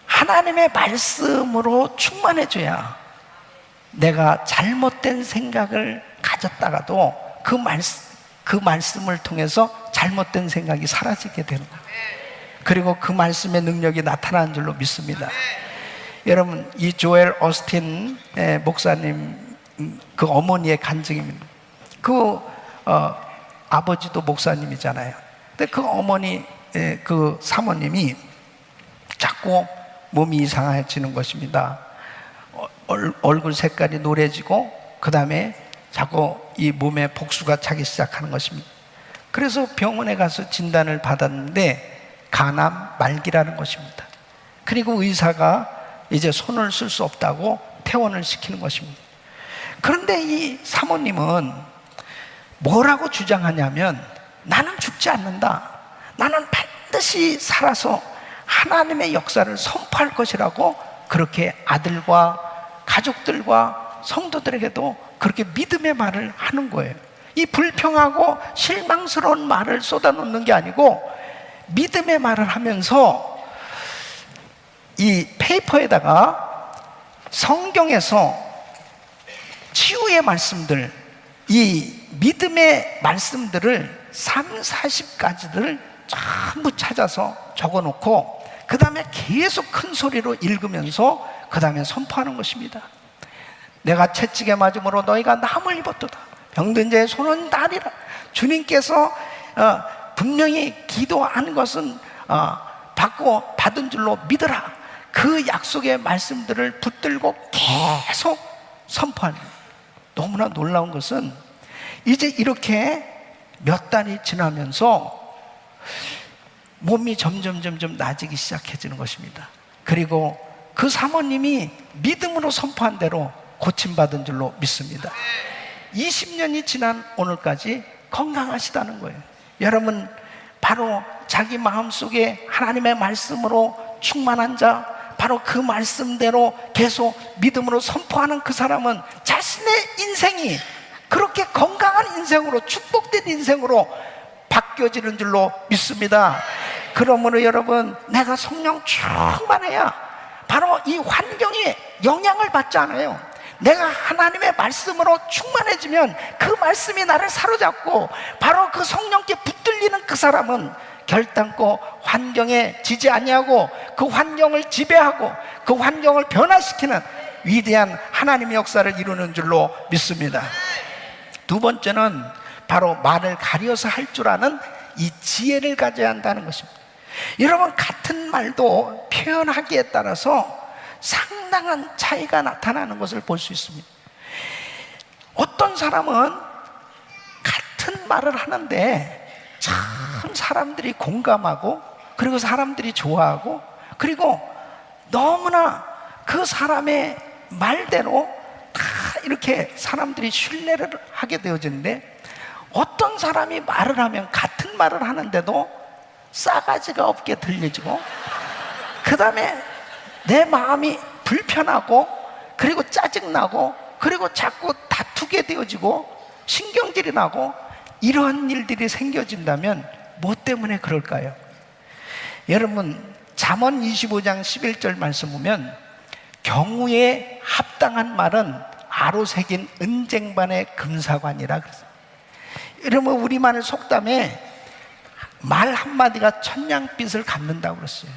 하나님의 말씀으로 충만해져야 내가 잘못된 생각을 가졌다가도 그 말씀을 통해서 잘못된 생각이 사라지게 되는 거예요. 그리고 그 말씀의 능력이 나타나는 줄로 믿습니다. 여러분, 이 조엘 오스틴 목사님 그 어머니의 간증입니다. 그 아버지도 목사님이잖아요. 근데 그 어머니 그 사모님이 자꾸 몸이 이상해지는 것입니다. 얼굴 색깔이 노래지고 그 다음에 자꾸 이 몸에 복수가 차기 시작하는 것입니다. 그래서 병원에 가서 진단을 받았는데 간암 말기라는 것입니다. 그리고 의사가 이제 손을 쓸 수 없다고 퇴원을 시키는 것입니다. 그런데 이 사모님은 뭐라고 주장하냐면 나는 죽지 않는다, 나는 반드시 살아서 하나님의 역사를 선포할 것이라고 그렇게 아들과 가족들과 성도들에게도 그렇게 믿음의 말을 하는 거예요. 이 불평하고 실망스러운 말을 쏟아놓는 게 아니고 믿음의 말을 하면서 이 페이퍼에다가 성경에서 치유의 말씀들, 이 믿음의 말씀들을 30-40가지를 전부 찾아서 적어놓고 그 다음에 계속 큰 소리로 읽으면서 그 다음에 선포하는 것입니다. 내가 채찍에 맞음으로 너희가 남을 입었도다, 병든 자의 손은 나리라. 주님께서 분명히 기도한 것은 받은 줄로 믿으라. 그 약속의 말씀들을 붙들고 계속 선포하는. 너무나 놀라운 것은 이제 이렇게 몇 달이 지나면서 몸이 점점 나아지기 시작해지는 것입니다. 그리고 그 사모님이 믿음으로 선포한 대로 고침받은 줄로 믿습니다. 20년이 지난 오늘까지 건강하시다는 거예요. 여러분, 바로 자기 마음속에 하나님의 말씀으로 충만한 자, 바로 그 말씀대로 계속 믿음으로 선포하는 그 사람은 자신의 인생이 그렇게 건강한 인생으로, 축복된 인생으로 바뀌어지는 줄로 믿습니다. 그러므로 여러분, 내가 성령 충만해야 바로 이 환경에 영향을 받지 않아요. 내가 하나님의 말씀으로 충만해지면 그 말씀이 나를 사로잡고 바로 그 성령께 붙들리는 그 사람은 결단코 환경에 지지 아니하고 그 환경을 지배하고 그 환경을 변화시키는 위대한 하나님의 역사를 이루는 줄로 믿습니다. 두 번째는 바로 말을 가려서 할 줄 아는 이 지혜를 가져야 한다는 것입니다. 여러분, 같은 말도 표현하기에 따라서 상당한 차이가 나타나는 것을 볼 수 있습니다. 어떤 사람은 같은 말을 하는데 참 사람들이 공감하고, 그리고 사람들이 좋아하고, 그리고 너무나 그 사람의 말대로 다 이렇게 사람들이 신뢰를 하게 되어지는데, 어떤 사람이 말을 하면 같은 말을 하는데도 싸가지가 없게 들려지고, 그 다음에 내 마음이 불편하고, 그리고 짜증나고, 그리고 자꾸 다투게 되어지고 신경질이 나고, 이러한 일들이 생겨진다면 뭐 때문에 그럴까요? 여러분, 잠언 25장 11절 말씀 보면 경우에 합당한 말은 아로 새긴 은쟁반의 금사관이라 그랬어요. 여러분, 우리말 속담에 말 한마디가 천냥빚을 갚는다고 그랬어요.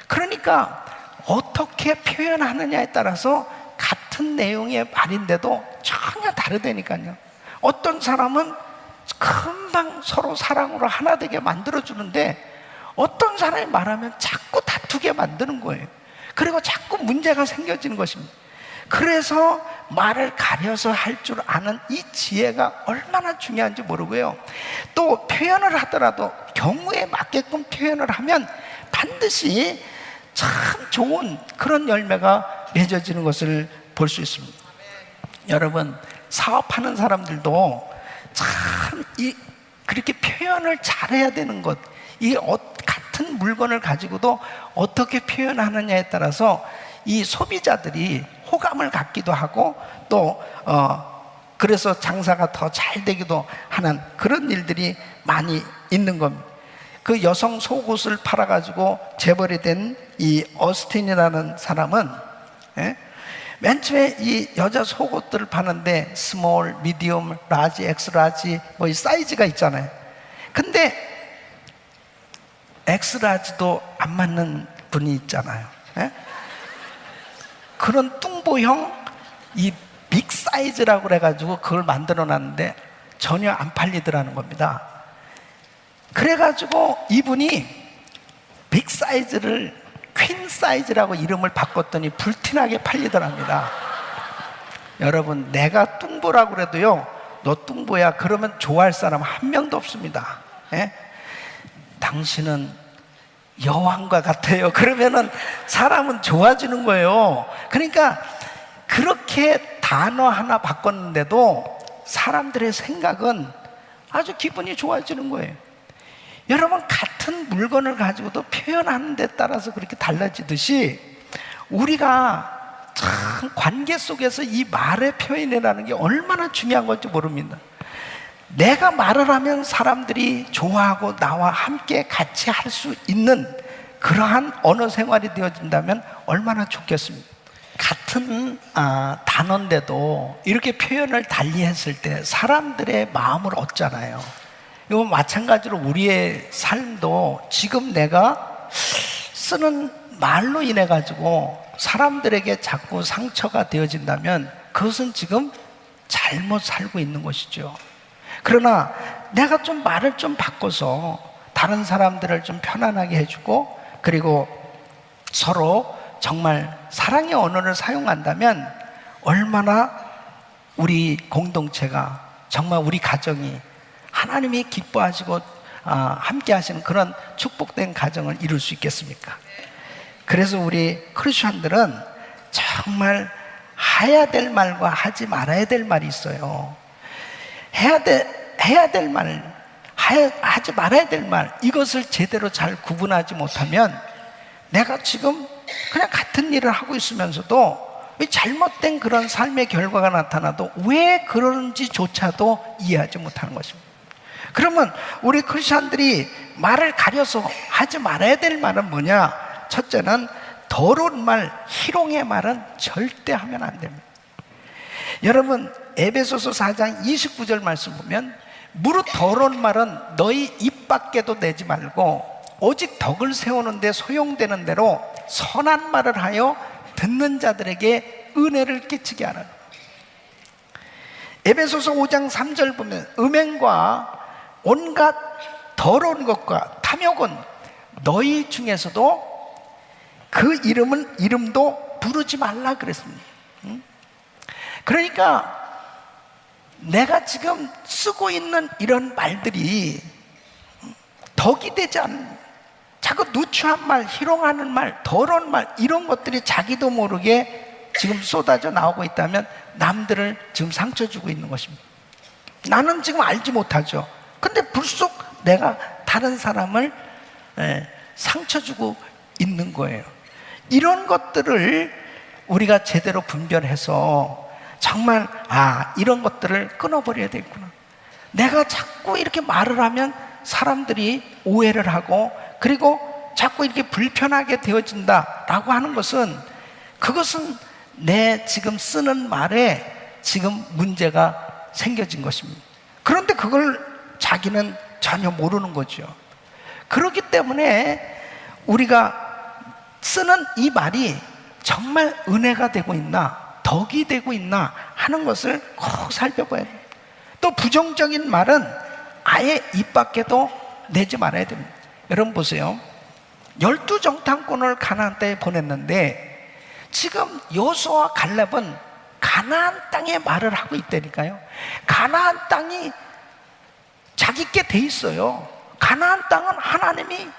그러니까 어떻게 표현하느냐에 따라서 같은 내용의 말인데도 전혀 다르다니까요. 어떤 사람은 금방 서로 사랑으로 하나 되게 만들어주는데, 어떤 사람이 말하면 자꾸 다투게 만드는 거예요. 그리고 자꾸 문제가 생겨지는 것입니다. 그래서 말을 가려서 할 줄 아는 이 지혜가 얼마나 중요한지 모르고요, 또 표현을 하더라도 경우에 맞게끔 표현을 하면 반드시 참 좋은 그런 열매가 맺어지는 것을 볼 수 있습니다. 여러분, 사업하는 사람들도 참 그렇게 표현을 잘해야 되는 것, 같은 물건을 가지고도 어떻게 표현하느냐에 따라서 이 소비자들이 호감을 갖기도 하고, 또 그래서 장사가 더 잘 되기도 하는 그런 일들이 많이 있는 겁니다. 그 여성 속옷을 팔아가지고 재벌이 된 이 어스틴이라는 사람은 맨 처음에 이 여자 속옷들을 파는데 스몰, 미디엄, 라지, 엑스라지 뭐 이 사이즈가 있잖아요. 근데 엑스라지도 안 맞는 분이 있잖아요. 그런 뚱보형 이 빅 사이즈라고 그래가지고 그걸 만들어 놨는데 전혀 안 팔리더라는 겁니다. 그래가지고 이분이 빅 사이즈를 퀸 사이즈라고 이름을 바꿨더니 불티나게 팔리더랍니다. 여러분, 내가 뚱보라고 그래도요, 너 뚱보야 그러면 좋아할 사람 한 명도 없습니다. 당신은 여왕과 같아요. 그러면은 사람은 좋아지는 거예요. 그러니까 그렇게 단어 하나 바꿨는데도 사람들의 생각은 아주 기분이 좋아지는 거예요. 여러분, 같은 물건을 가지고도 표현하는 데 따라서 그렇게 달라지듯이 우리가 참 관계 속에서 이 말의 표현이라는 게 얼마나 중요한 건지 모릅니다. 내가 말을 하면 사람들이 좋아하고 나와 함께 같이 할 수 있는 그러한 언어 생활이 되어진다면 얼마나 좋겠습니까? 같은 단어인데도 이렇게 표현을 달리 했을 때 사람들의 마음을 얻잖아요. 이거 마찬가지로 우리의 삶도 지금 내가 쓰는 말로 인해 가지고 사람들에게 자꾸 상처가 되어진다면 그것은 지금 잘못 살고 있는 것이죠. 그러나 내가 좀 말을 좀 바꿔서 다른 사람들을 좀 편안하게 해주고, 그리고 서로 정말 사랑의 언어를 사용한다면 얼마나 우리 공동체가, 정말 우리 가정이 하나님이 기뻐하시고 함께 하시는 그런 축복된 가정을 이룰 수 있겠습니까? 그래서 우리 크리스천들은 정말 해야 될 말과 하지 말아야 될 말이 있어요. 해야 될 말, 하지 말아야 될 말, 이것을 제대로 잘 구분하지 못하면 내가 지금 그냥 같은 일을 하고 있으면서도 잘못된 그런 삶의 결과가 나타나도 왜 그런지조차도 이해하지 못하는 것입니다. 그러면 우리 크리스천들이 말을 가려서 하지 말아야 될 말은 뭐냐? 첫째는 더러운 말, 희롱의 말은 절대 하면 안 됩니다. 여러분, 에베소서 4장 29절 말씀 보면 무릇 더러운 말은 너희 입 밖에도 내지 말고 오직 덕을 세우는 데 소용되는 대로 선한 말을 하여 듣는 자들에게 은혜를 끼치게 하라. 에베소서 5장 3절 보면 음행과 온갖 더러운 것과 탐욕은 너희 중에서도 그 이름도 부르지 말라 그랬습니다. 그러니까 내가 지금 쓰고 있는 이런 말들이 덕이 되지 않는, 자꾸 누추한 말, 희롱하는 말, 더러운 말, 이런 것들이 자기도 모르게 지금 쏟아져 나오고 있다면 남들을 지금 상처 주고 있는 것입니다. 나는 지금 알지 못하죠. 근데 불쑥 내가 다른 사람을 상처 주고 있는 거예요. 이런 것들을 우리가 제대로 분별해서 정말 이런 것들을 끊어버려야 되겠구나. 내가 자꾸 이렇게 말을 하면 사람들이 오해를 하고 그리고 자꾸 이렇게 불편하게 되어진다라고 하는 것은, 그것은 내 지금 쓰는 말에 지금 문제가 생겨진 것입니다. 그런데 그걸 자기는 전혀 모르는 거죠. 그렇기 때문에 우리가 쓰는 이 말이 정말 은혜가 되고 있나, 덕이 되고 있나 하는 것을 꼭 살펴봐야 돼요. 또 부정적인 말은 아예 입 밖에도 내지 말아야 됩니다. 여러분 보세요. 12정탐꾼을 가나안 땅에 보냈는데 지금 여호수아와 갈렙은 가나안 땅에 말을 하고 있다니까요. 가나안 땅이 자기께 돼 있어요. 가나안 땅은 하나님이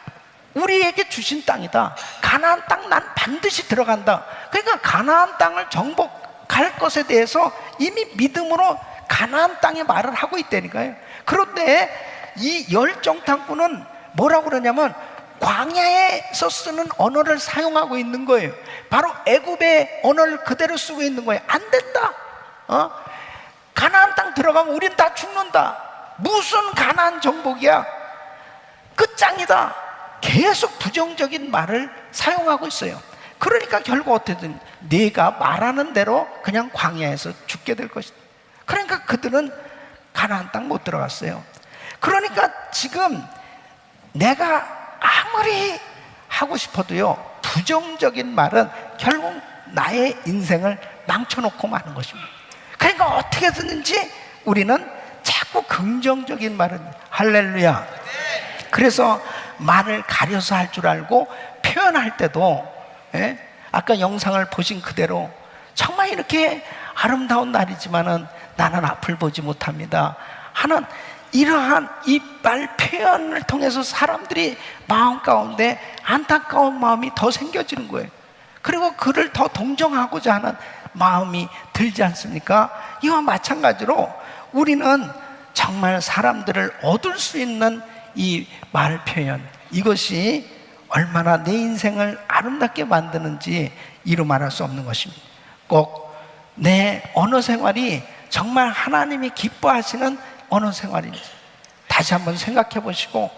우리에게 주신 땅이다. 가나안 땅 난 반드시 들어간다. 그러니까 가나안 땅을 정복할 것에 대해서 이미 믿음으로 가나안 땅에 말을 하고 있다니까요. 그런데 이 열정탐꾼은 뭐라고 그러냐면 광야에서 쓰는 언어를 사용하고 있는 거예요. 바로 애굽의 언어를 그대로 쓰고 있는 거예요. 안 된다. 가나안 땅 들어가면 우린 다 죽는다. 무슨 가나안 정복이야? 끝장이다. 계속 부정적인 말을 사용하고 있어요. 그러니까 결국 어떻게든 네가 말하는 대로 그냥 광야에서 죽게 될 것이다. 그러니까 그들은 가나안 땅 못 들어갔어요. 그러니까 지금 내가 아무리 하고 싶어도요, 부정적인 말은 결국 나의 인생을 망쳐놓고 마는 것입니다. 그러니까 어떻게든지 우리는 자꾸 긍정적인 말은 할렐루야. 그래서 말을 가려서 할 줄 알고 표현할 때도 아까 영상을 보신 그대로 정말 이렇게 아름다운 날이지만은 나는 앞을 보지 못합니다 하는 이러한 이 말 표현을 통해서 사람들이 마음 가운데 안타까운 마음이 더 생겨지는 거예요. 그리고 그를 더 동정하고자 하는 마음이 들지 않습니까? 이와 마찬가지로 우리는 정말 사람들을 얻을 수 있는 이 말 표현, 이것이 얼마나 내 인생을 아름답게 만드는지 이루 말할 수 없는 것입니다. 꼭 내 언어 생활이 정말 하나님이 기뻐하시는 언어 생활인지 다시 한번 생각해 보시고,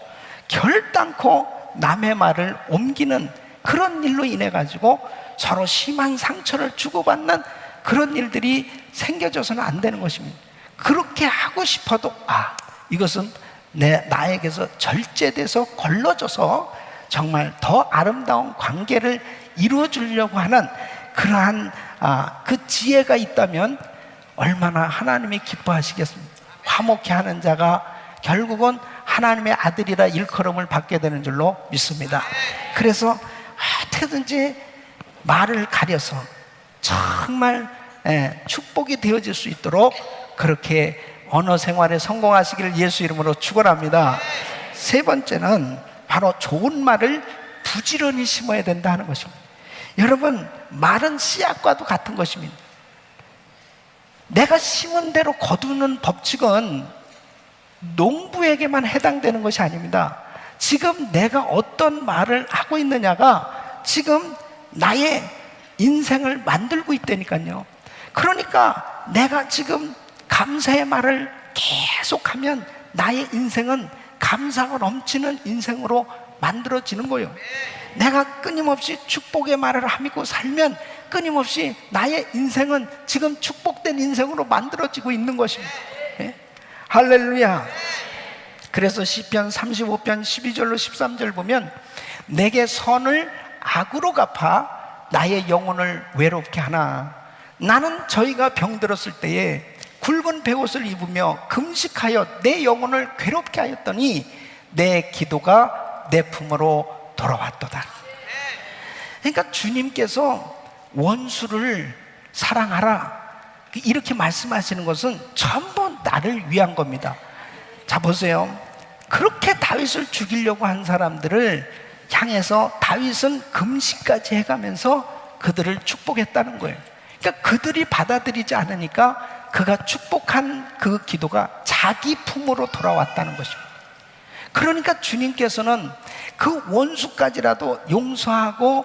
결단코 남의 말을 옮기는 그런 일로 인해 가지고 서로 심한 상처를 주고받는 그런 일들이 생겨져서는 안 되는 것입니다. 그렇게 하고 싶어도 이것은 나에게서 절제돼서 걸러져서 정말 더 아름다운 관계를 이루어주려고 하는 그러한 그 지혜가 있다면 얼마나 하나님이 기뻐하시겠습니까? 화목해 하는 자가 결국은 하나님의 아들이라 일컬음을 받게 되는 줄로 믿습니다. 그래서 어떻게든지 말을 가려서 정말 축복이 되어질 수 있도록 그렇게 언어 생활에 성공하시기를 예수 이름으로 축원합니다. 세 번째는 바로 좋은 말을 부지런히 심어야 된다 하는 것입니다. 여러분, 말은 씨앗과도 같은 것입니다. 내가 심은 대로 거두는 법칙은 농부에게만 해당되는 것이 아닙니다. 지금 내가 어떤 말을 하고 있느냐가 지금 나의 인생을 만들고 있다니까요. 그러니까 내가 지금 감사의 말을 계속하면 나의 인생은 감사가 넘치는 인생으로 만들어지는 거예요. 내가 끊임없이 축복의 말을 하고 살면 끊임없이 나의 인생은 지금 축복된 인생으로 만들어지고 있는 것입니다. 예? 할렐루야. 그래서 시편 35편 12절로 13절 보면 내게 선을 악으로 갚아 나의 영혼을 외롭게 하나. 나는 저희가 병들었을 때에 굵은 베옷을 입으며 금식하여 내 영혼을 괴롭게 하였더니 내 기도가 내 품으로 돌아왔도다. 그러니까 주님께서 원수를 사랑하라 이렇게 말씀하시는 것은 전부 나를 위한 겁니다. 자 보세요. 그렇게 다윗을 죽이려고 한 사람들을 향해서 다윗은 금식까지 해가면서 그들을 축복했다는 거예요. 그러니까 그들이 받아들이지 않으니까 그가 축복한 그 기도가 자기 품으로 돌아왔다는 것입니다. 그러니까 주님께서는 그 원수까지라도 용서하고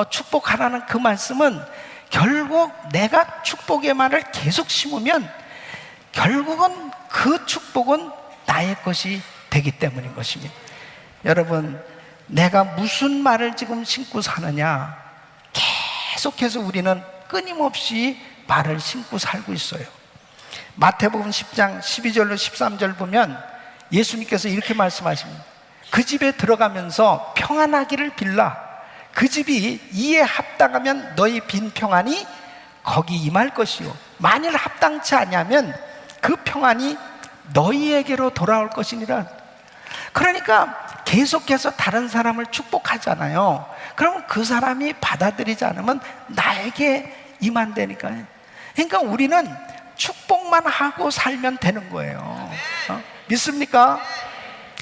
축복하라는 그 말씀은 결국 내가 축복의 말을 계속 심으면 결국은 그 축복은 나의 것이 되기 때문인 것입니다. 여러분, 내가 무슨 말을 지금 심고 사느냐, 계속해서 우리는 끊임없이 말을 심고 살고 있어요. 마태복음 10장 12절로 13절 보면 예수님께서 이렇게 말씀하십니다. 그 집에 들어가면서 평안하기를 빌라. 그 집이 이에 합당하면 너희 빈 평안이 거기 임할 것이요 만일 합당치 아니하면 그 평안이 너희에게로 돌아올 것이니라. 그러니까 계속해서 다른 사람을 축복하잖아요. 그러면 그 사람이 받아들이지 않으면 나에게 임한다니까요. 그러니까 우리는 축복만 하고 살면 되는 거예요. 믿습니까?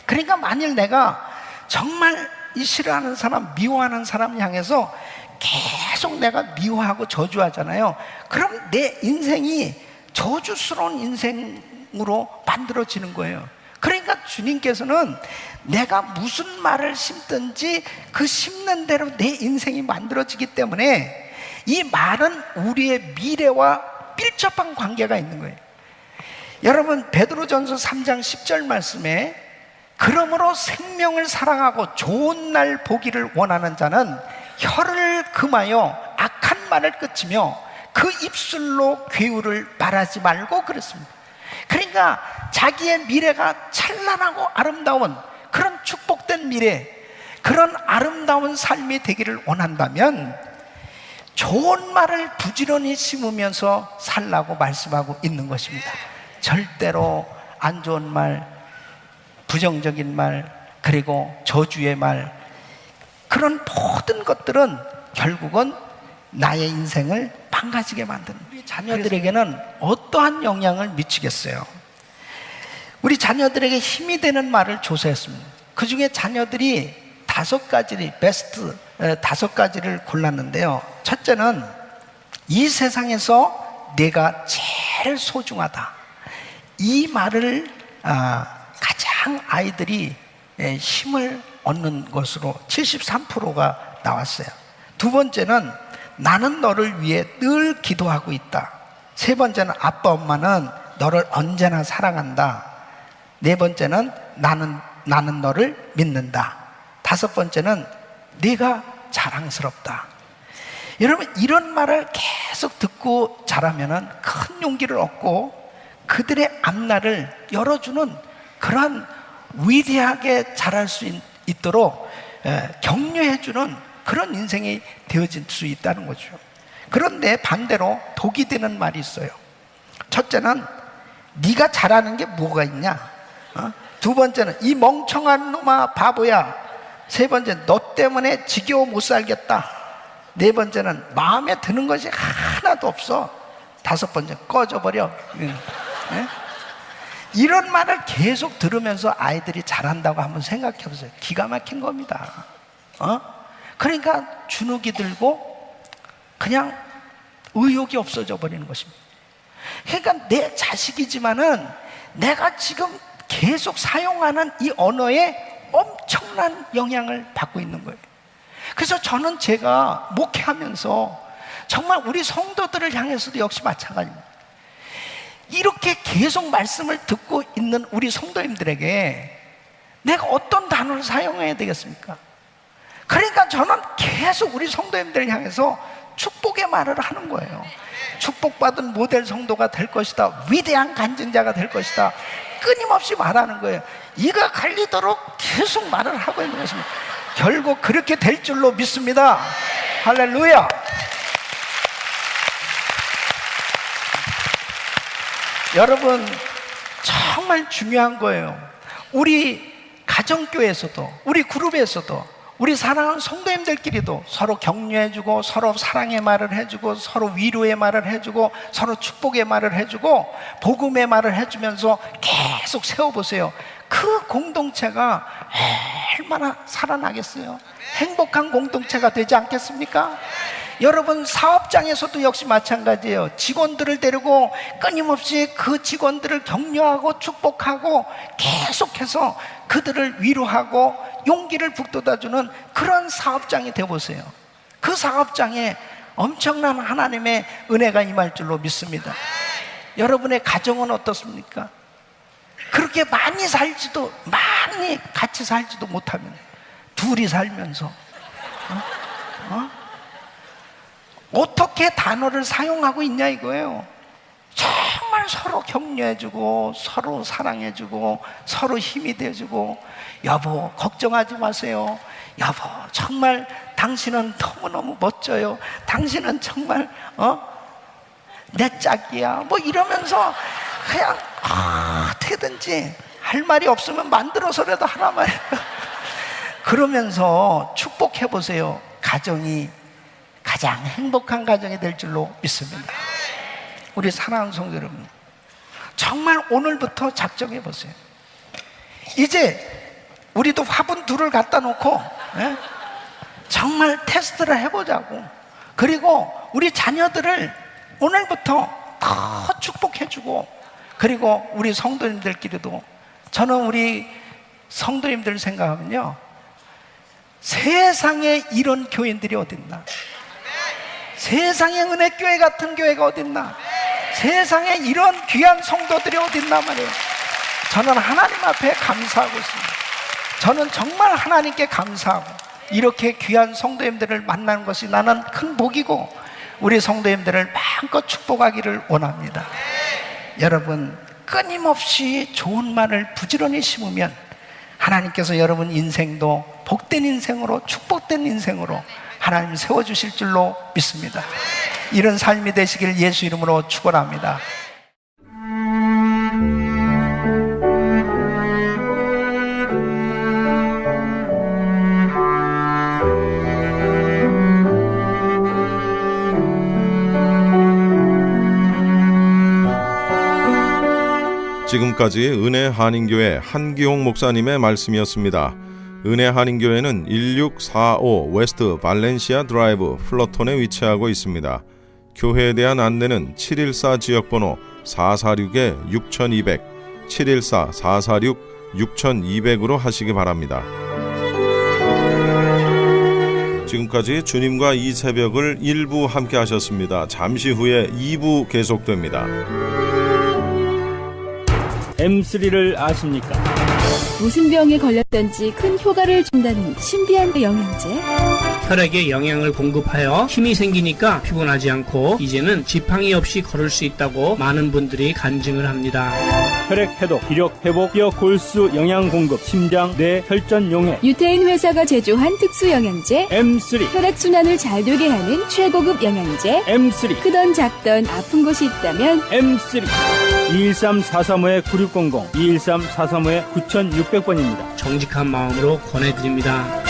그러니까 만일 내가 정말 이 싫어하는 사람, 미워하는 사람 향해서 계속 내가 미워하고 저주하잖아요. 그럼 내 인생이 저주스러운 인생으로 만들어지는 거예요. 그러니까 주님께서는 내가 무슨 말을 심든지 그 심는 대로 내 인생이 만들어지기 때문에 이 말은 우리의 미래와 밀접한 관계가 있는 거예요. 여러분, 베드로전서 3장 10절 말씀에 그러므로 생명을 사랑하고 좋은 날 보기를 원하는 자는 혀를 금하여 악한 말을 끊으며 그 입술로 괴우를 말하지 말고 그랬습니다. 그러니까 자기의 미래가 찬란하고 아름다운 그런 축복된 미래, 그런 아름다운 삶이 되기를 원한다면 좋은 말을 부지런히 심으면서 살라고 말씀하고 있는 것입니다. 절대로 안 좋은 말, 부정적인 말, 그리고 저주의 말, 그런 모든 것들은 결국은 나의 인생을 망가지게 만드는, 우리 자녀들에게는 어떠한 영향을 미치겠어요? 우리 자녀들에게 힘이 되는 말을 조사했습니다. 그 중에 자녀들이 5가지, 베스트 5가지를 골랐는데요. 첫째는 이 세상에서 내가 제일 소중하다. 이 말을 가장 아이들이 힘을 얻는 것으로 73%가 나왔어요. 두 번째는 나는 너를 위해 늘 기도하고 있다. 세 번째는 아빠 엄마는 너를 언제나 사랑한다. 네 번째는 나는 너를 믿는다. 다섯 번째는 네가 자랑스럽다. 여러분, 이런 말을 계속 듣고 자라면은 큰 용기를 얻고 그들의 앞날을 열어주는 그런 위대하게 자랄 수 있도록 격려해주는 그런 인생이 되어질 수 있다는 거죠. 그런데 반대로 독이 되는 말이 있어요. 첫째는 네가 잘하는 게 뭐가 있냐. 두 번째는 이 멍청한 놈아 바보야. 세 번째는 너 때문에 지겨워 못 살겠다. 네 번째는 마음에 드는 것이 하나도 없어. 다섯 번째 꺼져버려. 이런 말을 계속 들으면서 아이들이 잘한다고 한번 생각해 보세요. 기가 막힌 겁니다. 그러니까 주눅이 들고 그냥 의욕이 없어져 버리는 것입니다. 그러니까 내 자식이지만은 내가 지금 계속 사용하는 이 언어에 엄청난 영향을 받고 있는 거예요. 그래서 저는 제가 목회하면서 정말 우리 성도들을 향해서도 역시 마찬가지입니다. 이렇게 계속 말씀을 듣고 있는 우리 성도님들에게 내가 어떤 단어를 사용해야 되겠습니까? 그러니까 저는 계속 우리 성도님들을 향해서 축복의 말을 하는 거예요. 축복받은 모델 성도가 될 것이다. 위대한 간증자가 될 것이다. 끊임없이 말하는 거예요. 이가 갈리도록 계속 말을 하고 있는 것입니다. 결국 그렇게 될 줄로 믿습니다. 할렐루야. 여러분, 정말 중요한 거예요. 우리 가정교회에서도, 우리 그룹에서도, 우리 사랑하는 성도님들끼리도 서로 격려해주고, 서로 사랑의 말을 해주고, 서로 위로의 말을 해주고, 서로 축복의 말을 해주고, 복음의 말을 해주면서 계속 세워보세요. 그 공동체가 얼마나 살아나겠어요? 행복한 공동체가 되지 않겠습니까? 여러분, 사업장에서도 역시 마찬가지예요. 직원들을 데리고 끊임없이 그 직원들을 격려하고 축복하고 계속해서 그들을 위로하고 용기를 북돋아주는 그런 사업장이 되어보세요. 그 사업장에 엄청난 하나님의 은혜가 임할 줄로 믿습니다. 여러분의 가정은 어떻습니까? 그렇게 많이 같이 살지도 못하면 둘이 살면서 어떻게 단어를 사용하고 있냐 이거예요. 정말 서로 격려해주고, 서로 사랑해주고, 서로 힘이 돼주고, 여보 걱정하지 마세요. 여보 정말 당신은 너무너무 멋져요. 당신은 정말 내 짝이야. 뭐 이러면서 그냥 어떻게든지 할 말이 없으면 만들어서라도 하란 말이에요. 그러면서 축복해 보세요. 가정이 가장 행복한 가정이 될 줄로 믿습니다. 우리 사랑하는 성도 여러분, 정말 오늘부터 작정해 보세요. 이제 우리도 화분 둘을 갖다 놓고 정말 테스트를 해보자고. 그리고 우리 자녀들을 오늘부터 더 축복해주고, 그리고 우리 성도님들끼리도, 저는 우리 성도님들 생각하면요, 세상에 이런 교인들이 어딨나, 세상에 은혜교회 같은 교회가 어딨나, 세상에 이런 귀한 성도들이 어딨나 말이에요. 저는 하나님 앞에 감사하고 있습니다. 저는 정말 하나님께 감사하고, 이렇게 귀한 성도님들을 만나는 것이 나는 큰 복이고, 우리 성도님들을 마음껏 축복하기를 원합니다. 여러분, 끊임없이 좋은 말을 부지런히 심으면 하나님께서 여러분 인생도 복된 인생으로, 축복된 인생으로 하나님 세워주실 줄로 믿습니다. 이런 삶이 되시길 예수 이름으로 축원합니다. 지금까지 은혜 한인교회 한기홍 목사님의 말씀이었습니다. 은혜 한인교회는 1645 웨스트 발렌시아 드라이브 플러톤에 위치하고 있습니다. 교회에 대한 안내는 714 지역번호 446-6200, 714-446-6200으로 하시기 바랍니다. 지금까지 주님과 이 새벽을 1부 함께 하셨습니다. 잠시 후에 2부 계속됩니다. M3를 아십니까? 무슨 병에 걸렸던지 큰 효과를 준다는 신비한 영양제. 혈액에 영양을 공급하여 힘이 생기니까 피곤하지 않고 이제는 지팡이 없이 걸을 수 있다고 많은 분들이 간증을 합니다. 혈액 해독, 기력 회복, 뼈 골수 영양 공급, 심장, 뇌, 혈전 용해. 유태인 회사가 제조한 특수 영양제. M3. 혈액 순환을 잘 되게 하는 최고급 영양제. M3. 크던 작던 아픈 곳이 있다면 M3. 213-435-9600, 213-435-9600번입니다. 정직한 마음으로 권해드립니다.